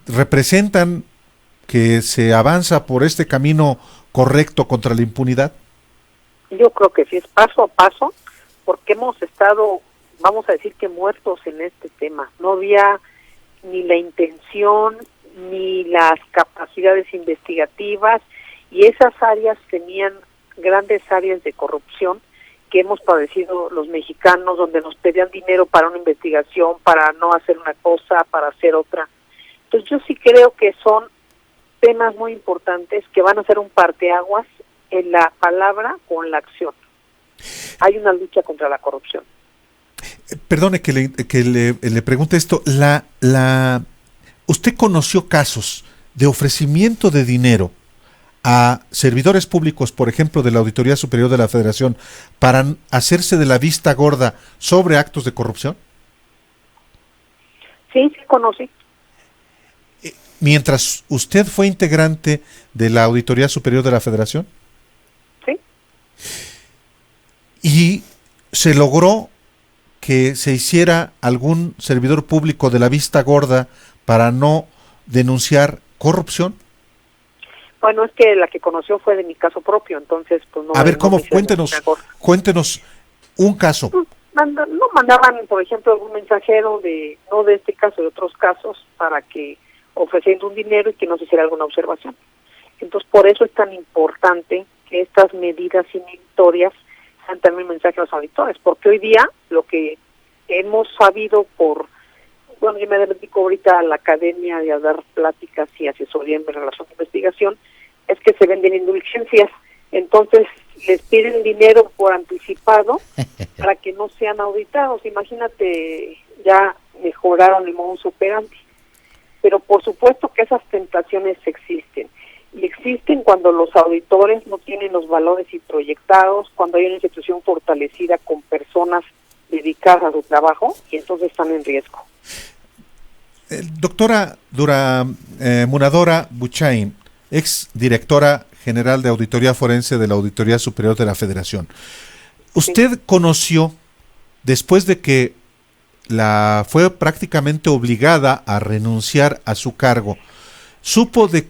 representan que se avanza por este camino correcto contra la impunidad? Yo creo que sí, es paso a paso, porque hemos estado, vamos a decir que muertos en este tema. No había ni la intención, ni las capacidades investigativas, y esas áreas tenían grandes áreas de corrupción que hemos padecido los mexicanos, donde nos pedían dinero para una investigación, para no hacer una cosa, para hacer otra. Entonces yo sí creo que son temas muy importantes que van a ser un parteaguas en la palabra con la acción. Hay una lucha contra la corrupción. Perdone que le pregunte esto. ¿Usted conoció casos de ofrecimiento de dinero a servidores públicos, por ejemplo, de la Auditoría Superior de la Federación, para hacerse de la vista gorda sobre actos de corrupción? Sí, sí conocí. ¿Mientras usted fue integrante de la Auditoría Superior de la Federación? Sí. ¿Y se logró que se hiciera algún servidor público de la vista gorda para no denunciar corrupción? Bueno, es que la que conoció fue de mi caso propio, entonces pues no. A ver, no ¿cómo? Cuéntenos un caso. No mandaban, por ejemplo, algún mensajero no de este caso, de otros casos, para que ofreciendo un dinero y que no se hiciera alguna observación. Entonces, por eso es tan importante que estas medidas inhibitorias sean también mensajes a los auditores, porque hoy día lo que hemos sabido yo me dedico ahorita a la academia y a dar pláticas y asesoría en relación a investigación, es que se venden indulgencias, entonces les piden dinero por anticipado para que no sean auditados. Imagínate, ya mejoraron el modus operandi, pero por supuesto que esas tentaciones existen, y existen cuando los auditores no tienen los valores y proyectados, cuando hay una institución fortalecida con personas dedicadas a su trabajo, y entonces están en riesgo. Doctora Munadora Buchain, ex directora general de Auditoría Forense de la Auditoría Superior de la Federación. ¿Usted conoció, después de que fue prácticamente obligada a renunciar a su cargo, supo de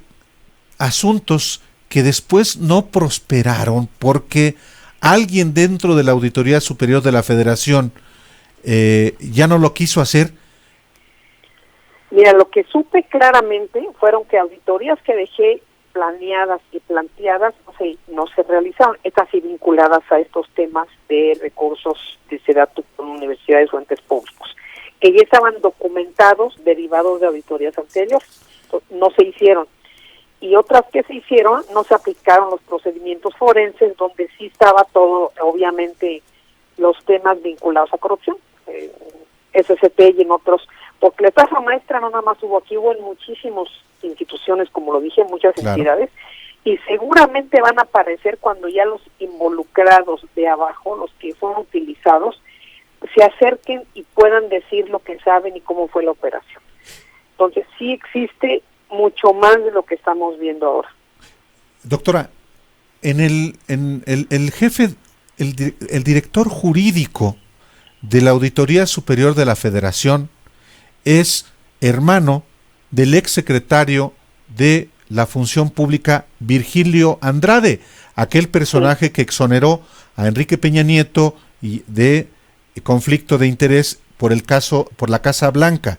asuntos que después no prosperaron porque alguien dentro de la Auditoría Superior de la Federación ya no lo quiso hacer? Mira, lo que supe claramente fueron que auditorías que dejé planeadas y planteadas no se realizaron, estas sí vinculadas a estos temas de recursos de SEDATU con universidades o entes públicos, que ya estaban documentados derivados de auditorías anteriores, no se hicieron. Y otras que se hicieron, no se aplicaron los procedimientos forenses, donde sí estaba todo, obviamente, los temas vinculados a corrupción, SCP y en otros, porque la estafa maestra no nada más hubo aquí, hubo en muchísimas instituciones, como lo dije, muchas entidades, y seguramente van a aparecer cuando ya los involucrados de abajo, los que fueron utilizados, se acerquen y puedan decir lo que saben y cómo fue la operación. Entonces sí existe mucho más de lo que estamos viendo ahora. Doctora, el jefe, el director jurídico de la Auditoría Superior de la Federación es hermano del ex secretario de la Función Pública, Virgilio Andrade, aquel personaje que exoneró a Enrique Peña Nieto y de conflicto de interés por la Casa Blanca.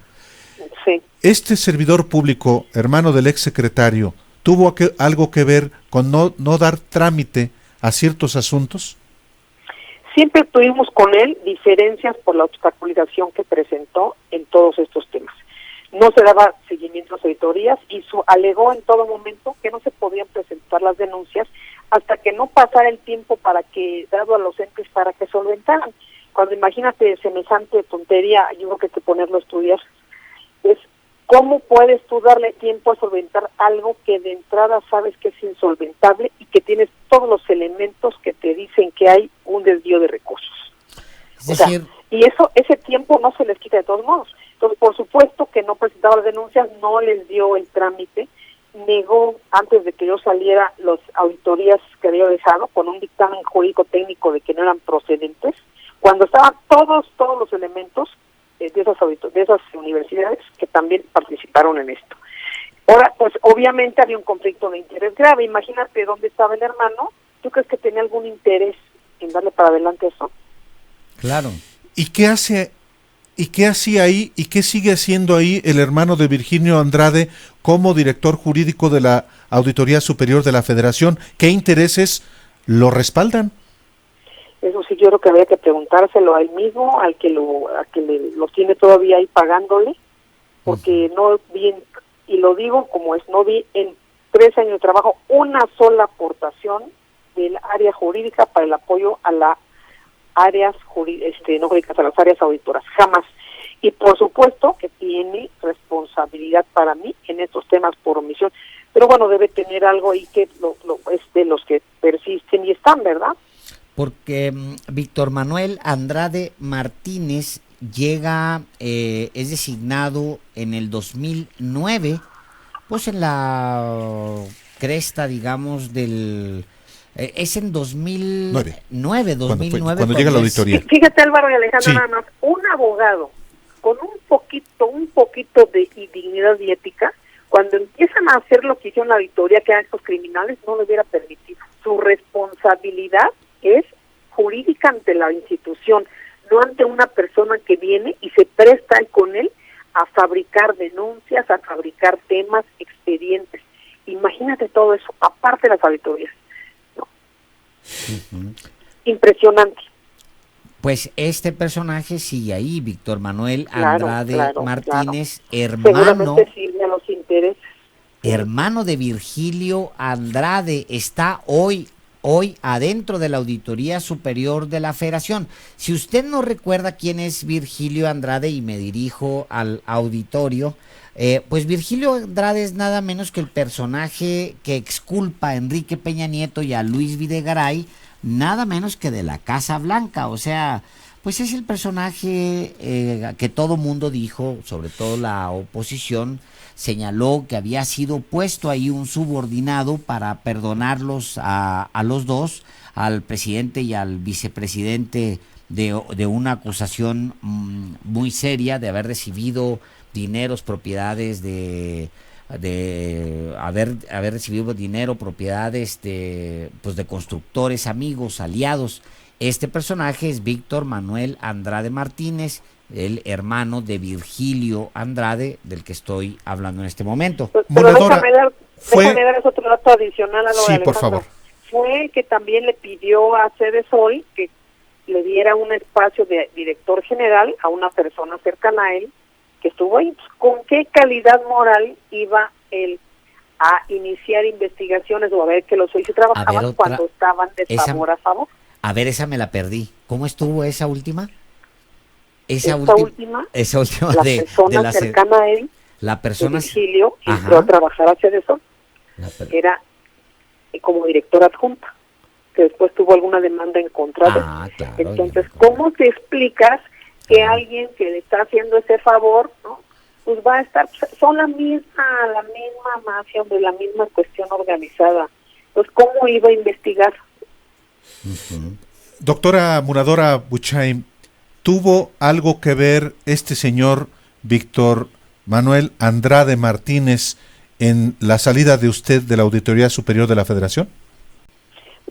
Sí. Este servidor público, hermano del ex secretario, ¿tuvo algo que ver con no dar trámite a ciertos asuntos? Siempre tuvimos con él diferencias por la obstaculización que presentó en todos estos temas. No se daba seguimiento a las auditorías y alegó en todo momento que no se podían presentar las denuncias hasta que no pasara el tiempo dado a los entes para que solventaran. Cuando imagínate semejante tontería, yo creo que hay que ponerlo a estudiar. Es cómo puedes tú darle tiempo a solventar algo que de entrada sabes que es insolventable y que tienes todos los elementos que te dicen que hay un desvío de recursos. Y ese tiempo no se les quita de todos modos. Entonces, por supuesto que no presentaba las denuncias, no les dio el trámite, negó antes de que yo saliera las auditorías que había dejado con un dictamen jurídico técnico de que no eran procedentes, cuando estaban todos los elementos de esas universidades que también participaron en esto. Ahora, pues obviamente había un conflicto de interés grave. Imagínate dónde estaba el hermano. ¿Tú crees que tenía algún interés en darle para adelante eso? Claro. ¿Y qué hacía ahí y qué sigue haciendo ahí el hermano de Virgilio Andrade como director jurídico de la Auditoría Superior de la Federación? ¿Qué intereses lo respaldan? Eso sí, yo creo que habría que preguntárselo a él mismo, al que lo tiene todavía ahí pagándole, porque no vi, y lo digo como es, no vi en 3 años de trabajo una sola aportación del área jurídica para el apoyo a las áreas no jurídicas, a las áreas auditoras, jamás. Y por supuesto que tiene responsabilidad para mí en estos temas por omisión, pero bueno, debe tener algo ahí que es de los que persisten y están, ¿verdad? Porque Víctor Manuel Andrade Martínez llega, es designado en el 2009, pues en la cresta, digamos, del... es en 2009, cuando llega la auditoría. Fíjate, Álvaro y Alejandro, Sí. nada más, un abogado con un poquito de dignidad y ética, cuando empiezan a hacer lo que hicieron la auditoría, que eran actos criminales, no lo hubiera permitido. Su responsabilidad es jurídica ante la institución, no ante una persona que viene y se presta con él a fabricar denuncias, a fabricar temas, expedientes. Imagínate todo eso, aparte de las auditorías. ¿No? Impresionante. Pues este personaje sigue ahí, Víctor Manuel Claro, Andrade claro, Martínez, Seguramente sirve a los intereses. hermano de Virgilio Andrade, está hoy adentro de la Auditoría Superior de la Federación. Si usted no recuerda quién es Virgilio Andrade, y me dirijo al auditorio, pues Virgilio Andrade es nada menos que el personaje que exculpa a Enrique Peña Nieto y a Luis Videgaray, nada menos que de la Casa Blanca. O sea, pues es el personaje que todo mundo dijo, sobre todo la oposición, señaló que había sido puesto ahí un subordinado para perdonarlos a los dos, al presidente y al vicepresidente, de una acusación muy seria de haber recibido dineros, propiedades de haber recibido dinero, propiedades de constructores, amigos, aliados. Este personaje es Víctor Manuel Andrade Martínez, el hermano de Virgilio Andrade, del que estoy hablando en este momento. Pero déjame dar ese otro dato adicional a lo de Alejandro. Por favor. Fue el que también le pidió a Cedesol que le diera un espacio de director general a una persona cercana a él que estuvo ahí. ¿Con qué calidad moral iba él a iniciar investigaciones o a ver que los jueces trabajaban cuando estaban de favor a favor? A ver, esa me la perdí. ¿Cómo estuvo esa última? Esa última, la persona cercana a él, la persona, Virgilio, entró a trabajar a Cedesol. Era como directora adjunta, que después tuvo alguna demanda en contra de él. Claro, entonces, ¿cómo te explicas que alguien que le está haciendo ese favor, ¿no? Pues va a estar, son la misma mafia, hombre, la misma cuestión organizada? Pues, ¿cómo iba a investigar? Doctora Muradora Buchaim, ¿tuvo algo que ver este señor Víctor Manuel Andrade Martínez en la salida de usted de la Auditoría Superior de la Federación?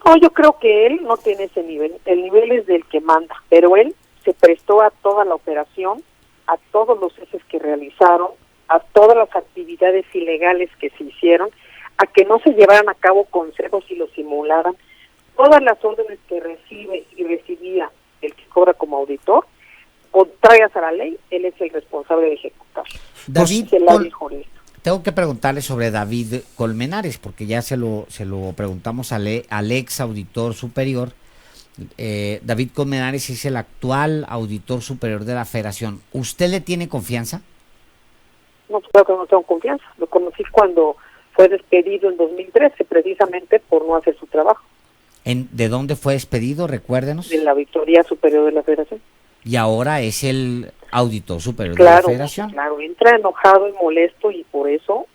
No, yo creo que él no tiene ese nivel. El nivel es del que manda, pero él se prestó a toda la operación, a todos los hechos que realizaron, a todas las actividades ilegales que se hicieron, a que no se llevaran a cabo consejos y los simularan. Todas las órdenes que recibe y recibía el que cobra como auditor, contrarias a la ley, él es el responsable de ejecutar. David, tengo que preguntarle sobre David Colmenares, porque ya se lo preguntamos al ex auditor superior. David Colmenares es el actual auditor superior de la Federación. ¿Usted le tiene confianza? No, claro que no tengo confianza. Lo conocí cuando fue despedido en 2013, precisamente por no hacer su trabajo. ¿De dónde fue despedido? Recuérdenos. De la Auditoría Superior de la Federación. Y ahora es el auditor superior de la Federación. Claro, entra enojado y molesto y por eso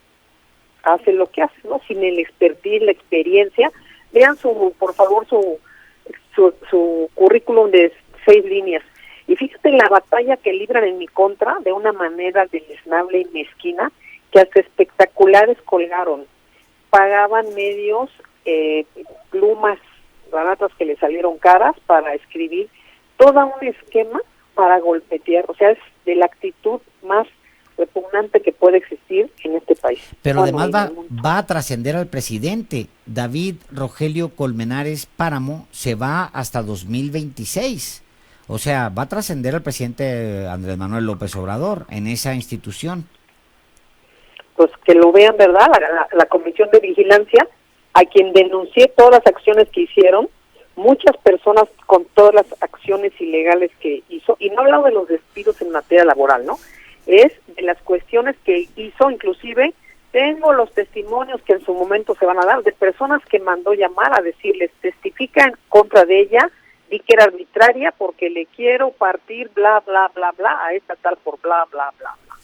hace lo que hace, ¿no? Sin el expertise, la experiencia. Vean por favor, su currículum de 6 líneas. Y fíjate la batalla que libran en mi contra de una manera deleznable y mezquina, que hasta espectaculares colgaron, pagaban medios, plumas baratas que le salieron caras para escribir, todo un esquema para golpetear, o sea, es de la actitud más repugnante que puede existir en este país. Pero Bueno, además va a trascender al presidente. David Rogelio Colmenares Páramo se va hasta 2026. O sea, va a trascender al presidente Andrés Manuel López Obrador en esa institución. Pues que lo vean, ¿verdad? La Comisión de Vigilancia, a quien denuncié todas las acciones que hicieron, muchas personas con todas las acciones ilegales que hizo, y no he hablado de los despidos en materia laboral, ¿no? Es de las cuestiones que hizo, inclusive tengo los testimonios que en su momento se van a dar de personas que mandó llamar a decirles, testifica en contra de ella, di que era arbitraria porque le quiero partir bla, bla, bla, bla, a esta tal por bla, bla, bla, bla.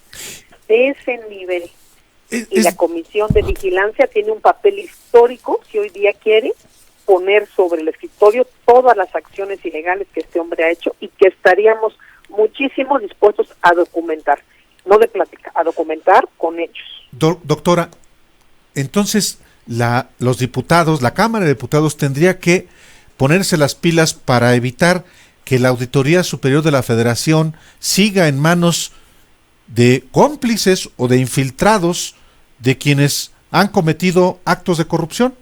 De ese nivel. Y la Comisión de Vigilancia tiene un papel histórico si hoy día quiere poner sobre el escritorio todas las acciones ilegales que este hombre ha hecho y que estaríamos muchísimo dispuestos a documentar, no de plática, a documentar con hechos. Doctora, entonces los diputados, la Cámara de Diputados tendría que ponerse las pilas para evitar que la Auditoría Superior de la Federación siga en manos de cómplices o de infiltrados de quienes han cometido actos de corrupción.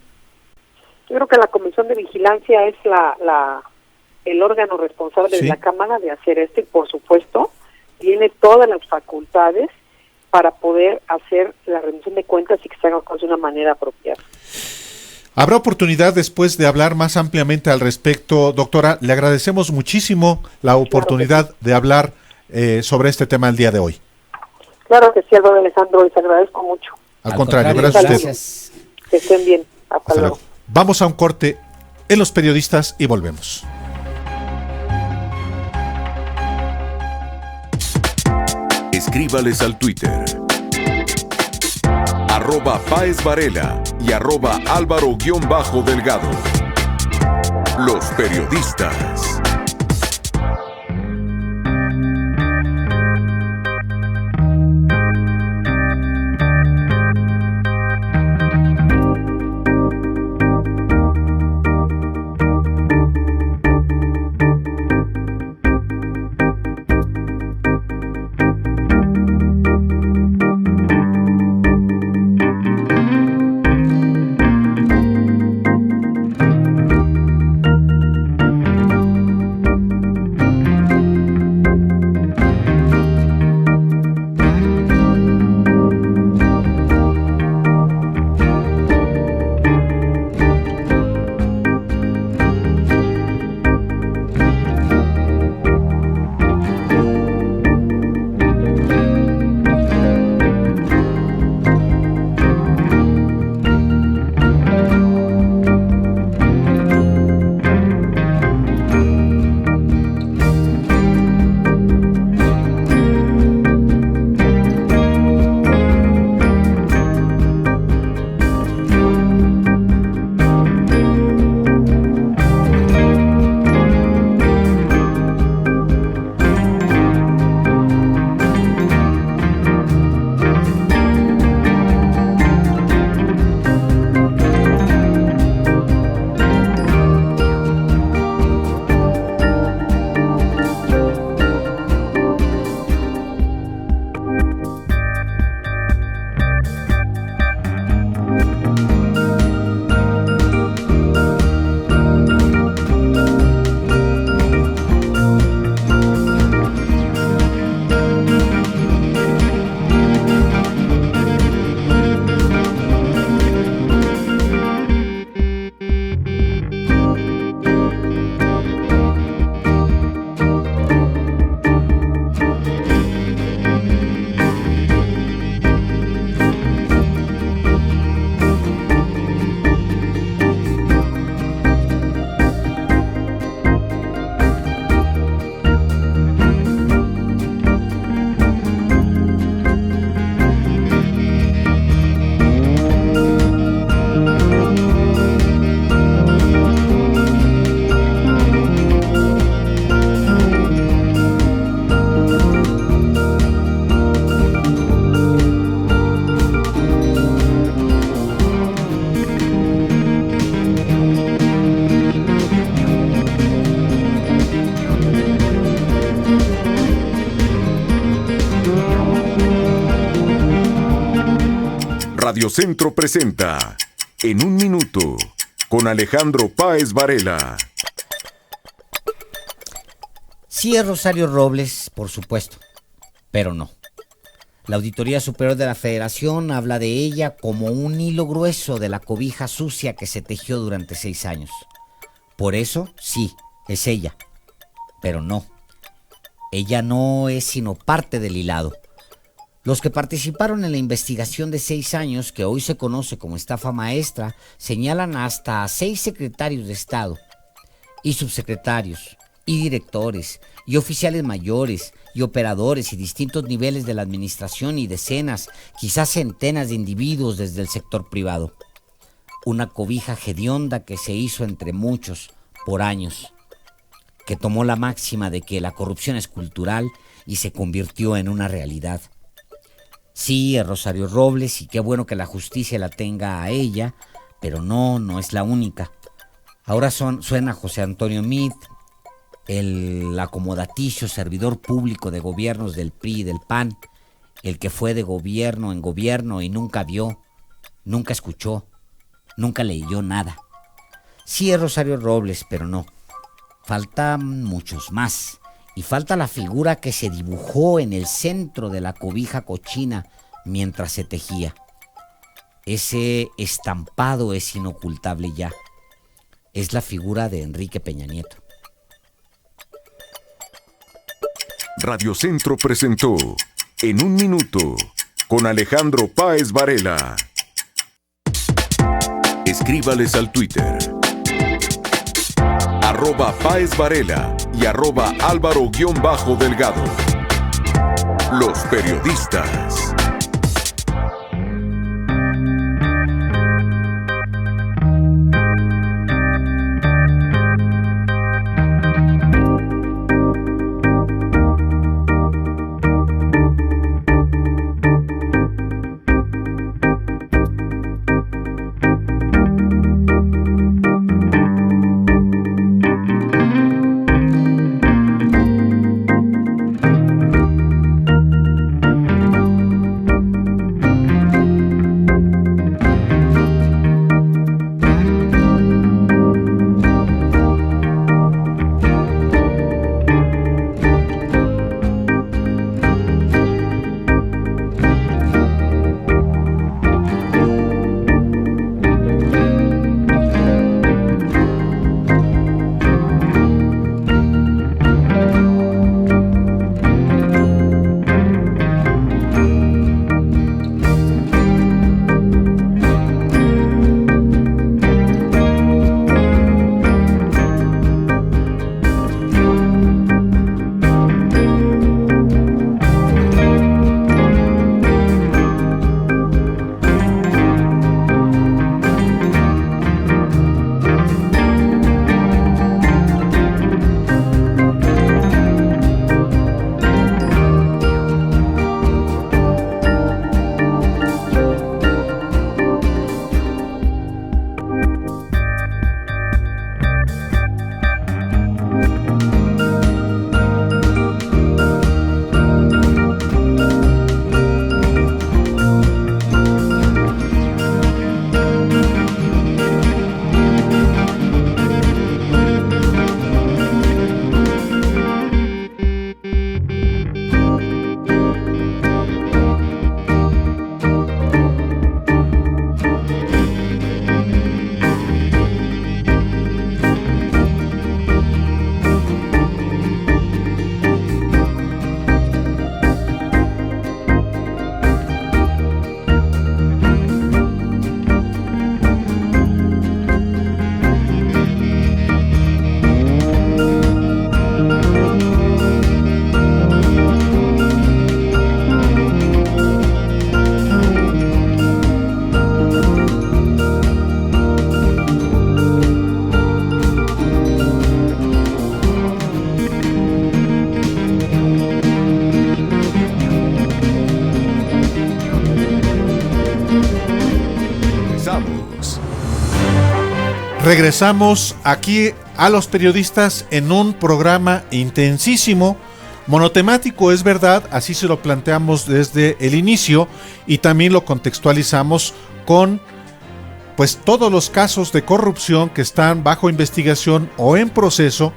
Yo creo que la Comisión de Vigilancia es el órgano responsable de la Cámara de hacer esto y, por supuesto, tiene todas las facultades para poder hacer la rendición de cuentas y que se haga de una manera apropiada. Habrá oportunidad después de hablar más ampliamente al respecto. Doctora, le agradecemos muchísimo la oportunidad de hablar sobre este tema el día de hoy. Claro que sí, Álvaro Alejandro, les agradezco mucho. Al contrario, gracias a usted. Que estén bien. Hasta luego. Vamos a un corte en Los Periodistas y volvemos. Escríbales al Twitter @PáezVarela y @Álvaro_Delgado. Los Periodistas. Radio Centro presenta En un Minuto con Alejandro Páez Varela. Sí es Rosario Robles, por supuesto, pero no. La Auditoría Superior de la Federación habla de ella como un hilo grueso de la cobija sucia que se tejió durante 6 años. Por eso, sí, es ella, pero no. Ella no es sino parte del hilado. Los que participaron en la investigación de 6 años, que hoy se conoce como estafa maestra, señalan hasta a 6 secretarios de Estado, y subsecretarios, y directores, y oficiales mayores, y operadores, y distintos niveles de la administración, y decenas, quizás centenas de individuos desde el sector privado. Una cobija hedionda que se hizo entre muchos, por años, que tomó la máxima de que la corrupción es cultural y se convirtió en una realidad. Sí, es Rosario Robles, y qué bueno que la justicia la tenga a ella, pero no es la única. Ahora suena José Antonio Meade, el acomodaticio servidor público de gobiernos del PRI y del PAN, el que fue de gobierno en gobierno y nunca vio, nunca escuchó, nunca leyó nada. Sí es Rosario Robles, pero no. Faltan muchos más. Y falta la figura que se dibujó en el centro de la cobija cochina mientras se tejía. Ese estampado es inocultable ya. Es la figura de Enrique Peña Nieto. Radio Centro presentó En un Minuto con Alejandro Páez Varela. Escríbales al Twitter @Páez Varela y @Álvaro_Delgado. Los periodistas. Regresamos aquí a los periodistas en un programa intensísimo monotemático, es verdad, así se lo planteamos desde el inicio y también lo contextualizamos con pues todos los casos de corrupción que están bajo investigación o en proceso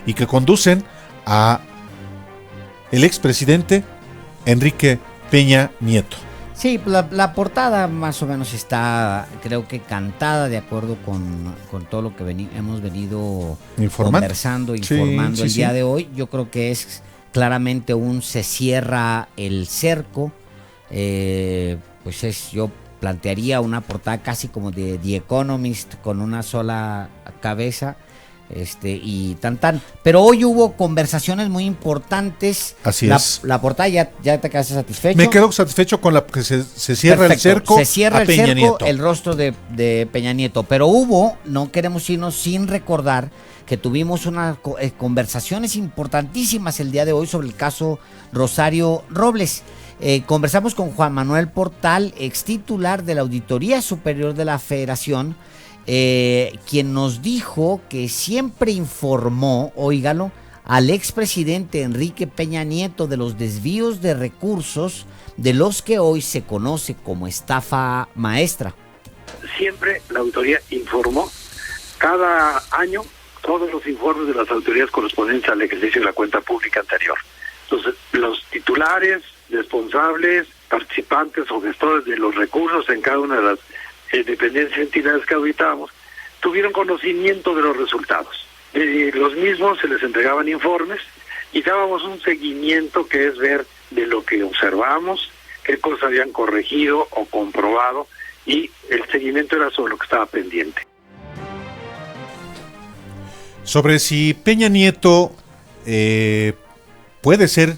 y que conducen a el expresidente Enrique Peña Nieto. Sí, la portada más o menos está, creo que cantada de acuerdo con todo lo que hemos venido conversando, informando el día de hoy. Yo creo que es claramente se cierra el cerco. Yo plantearía una portada casi como de The Economist con una sola cabeza. Y tan. Pero hoy hubo conversaciones muy importantes. Así es. La portada, ¿ya te quedaste satisfecho? Me quedo satisfecho con la que se cierra. Perfecto. El cerco. Se cierra a el Peña cerco, Nieto. El rostro de Peña Nieto. Pero no queremos irnos sin recordar que tuvimos unas conversaciones importantísimas el día de hoy sobre el caso Rosario Robles. Conversamos con Juan Manuel Portal, ex titular de la Auditoría Superior de la Federación, quien nos dijo que siempre informó, óigalo, al expresidente Enrique Peña Nieto de los desvíos de recursos de los que hoy se conoce como estafa maestra. Siempre la auditoría informó cada año todos los informes de las autoridades correspondientes al ejercicio de la cuenta pública anterior. Entonces, los titulares, responsables, participantes o gestores de los recursos en cada una de las dependencias y entidades que auditábamos tuvieron conocimiento de los resultados. Los mismos se les entregaban informes y dábamos un seguimiento que es ver de lo que observamos, qué cosas habían corregido o comprobado, y el seguimiento era sobre lo que estaba pendiente. Sobre si Peña Nieto puede ser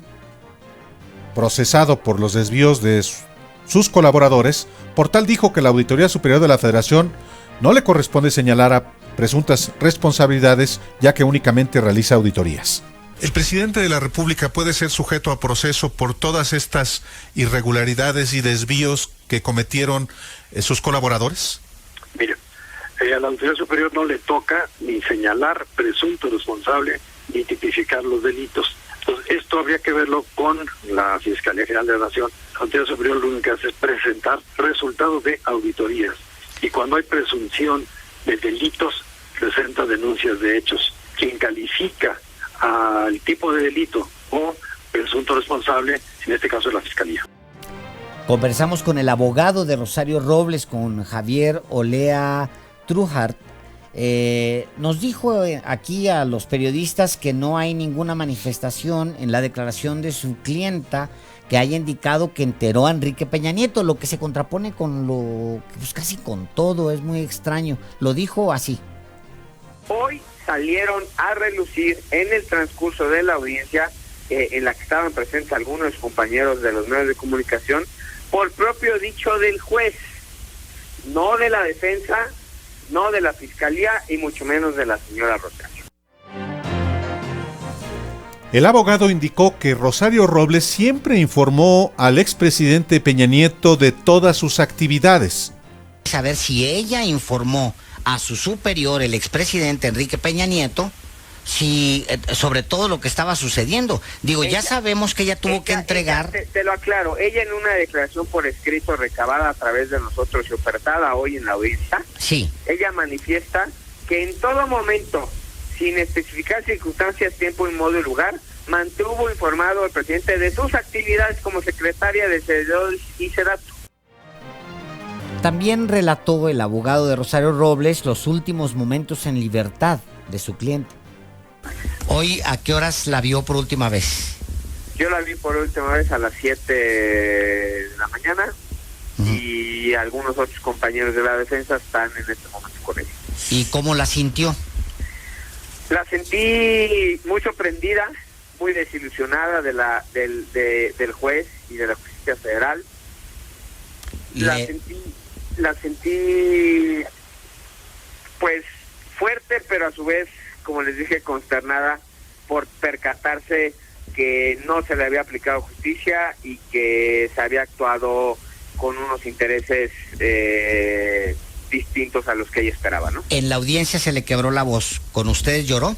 procesado por los desvíos de sus colaboradores, Portal dijo que la Auditoría Superior de la Federación no le corresponde señalar a presuntas responsabilidades, ya que únicamente realiza auditorías. ¿El presidente de la República puede ser sujeto a proceso por todas estas irregularidades y desvíos que cometieron sus colaboradores? Mire, a la Auditoría Superior no le toca ni señalar presunto responsable ni tipificar los delitos. Entonces, esto habría que verlo con la Fiscalía General de la Nación. La Auditoría Superior lo único que hace es presentar resultados de auditorías. Y cuando hay presunción de delitos, presenta denuncias de hechos. Quien califica al tipo de delito o presunto responsable, en este caso es la Fiscalía. Conversamos con el abogado de Rosario Robles, con Javier Olea Trujart. Nos dijo aquí a los periodistas que no hay ninguna manifestación en la declaración de su clienta que haya indicado que enteró a Enrique Peña Nieto, lo que se contrapone con pues casi con todo, es muy extraño. Lo dijo así. Hoy salieron a relucir en el transcurso de la audiencia en la que estaban presentes algunos compañeros de los medios de comunicación, por propio dicho del juez, no de la defensa, no de la Fiscalía y mucho menos de la señora Rosario. El abogado indicó que Rosario Robles siempre informó al expresidente Peña Nieto de todas sus actividades. Saber si ella informó a su superior, el expresidente Enrique Peña Nieto, sobre todo lo que estaba sucediendo. Digo, ya sabemos que ella tuvo que entregar... Te lo aclaro, ella en una declaración por escrito recabada a través de nosotros y ofertada hoy en la audiencia, sí, ella manifiesta que en todo momento, sin especificar circunstancias, tiempo, y modo y lugar, mantuvo informado al presidente de sus actividades como secretaria de Seguridad y Sedato. También relató el abogado de Rosario Robles los últimos momentos en libertad de su cliente. Hoy, ¿a qué horas la vio por última vez? Yo la vi por última vez a las 7 de la mañana y algunos otros compañeros de la defensa están en este momento con ella. ¿Y cómo la sintió? La sentí muy sorprendida, muy desilusionada del juez y de la justicia federal. La sentí pues fuerte, pero a su vez, como les dije, consternada por percatarse que no se le había aplicado justicia y que se había actuado con unos intereses distintos a los que ella esperaba, ¿no? En la audiencia se le quebró la voz. ¿Con ustedes lloró?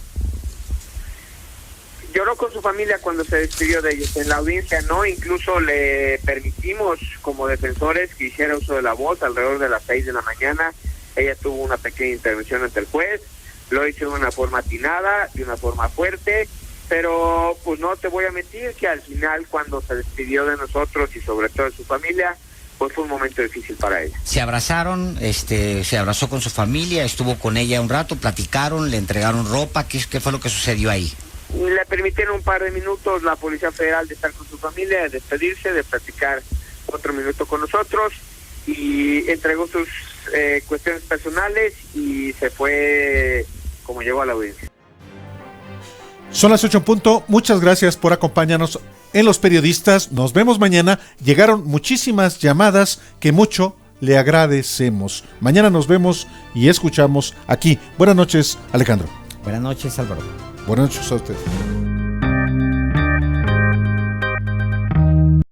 lloró con su familia cuando se despidió de ellos. En la audiencia no, incluso le permitimos como defensores que hiciera uso de la voz alrededor de las 6 de la mañana. Ella tuvo una pequeña intervención ante el juez, lo hizo de una forma atinada, de una forma fuerte, pero pues no te voy a mentir que al final cuando se despidió de nosotros y sobre todo de su familia, pues fue un momento difícil para ella. Se abrazaron, se abrazó con su familia, estuvo con ella un rato, platicaron, le entregaron ropa. ¿Qué fue lo que sucedió ahí? Le permitieron un par de minutos la Policía Federal de estar con su familia, de despedirse, de platicar otro minuto con nosotros y entregó sus cuestiones personales y se fue como llegó a la audiencia. Son las 8 en punto. Muchas gracias por acompañarnos en Los Periodistas. Nos vemos mañana. Llegaron muchísimas llamadas que mucho le agradecemos. Mañana nos vemos y escuchamos aquí. Buenas noches, Alejandro. Buenas noches, Álvaro. Buenas noches a usted.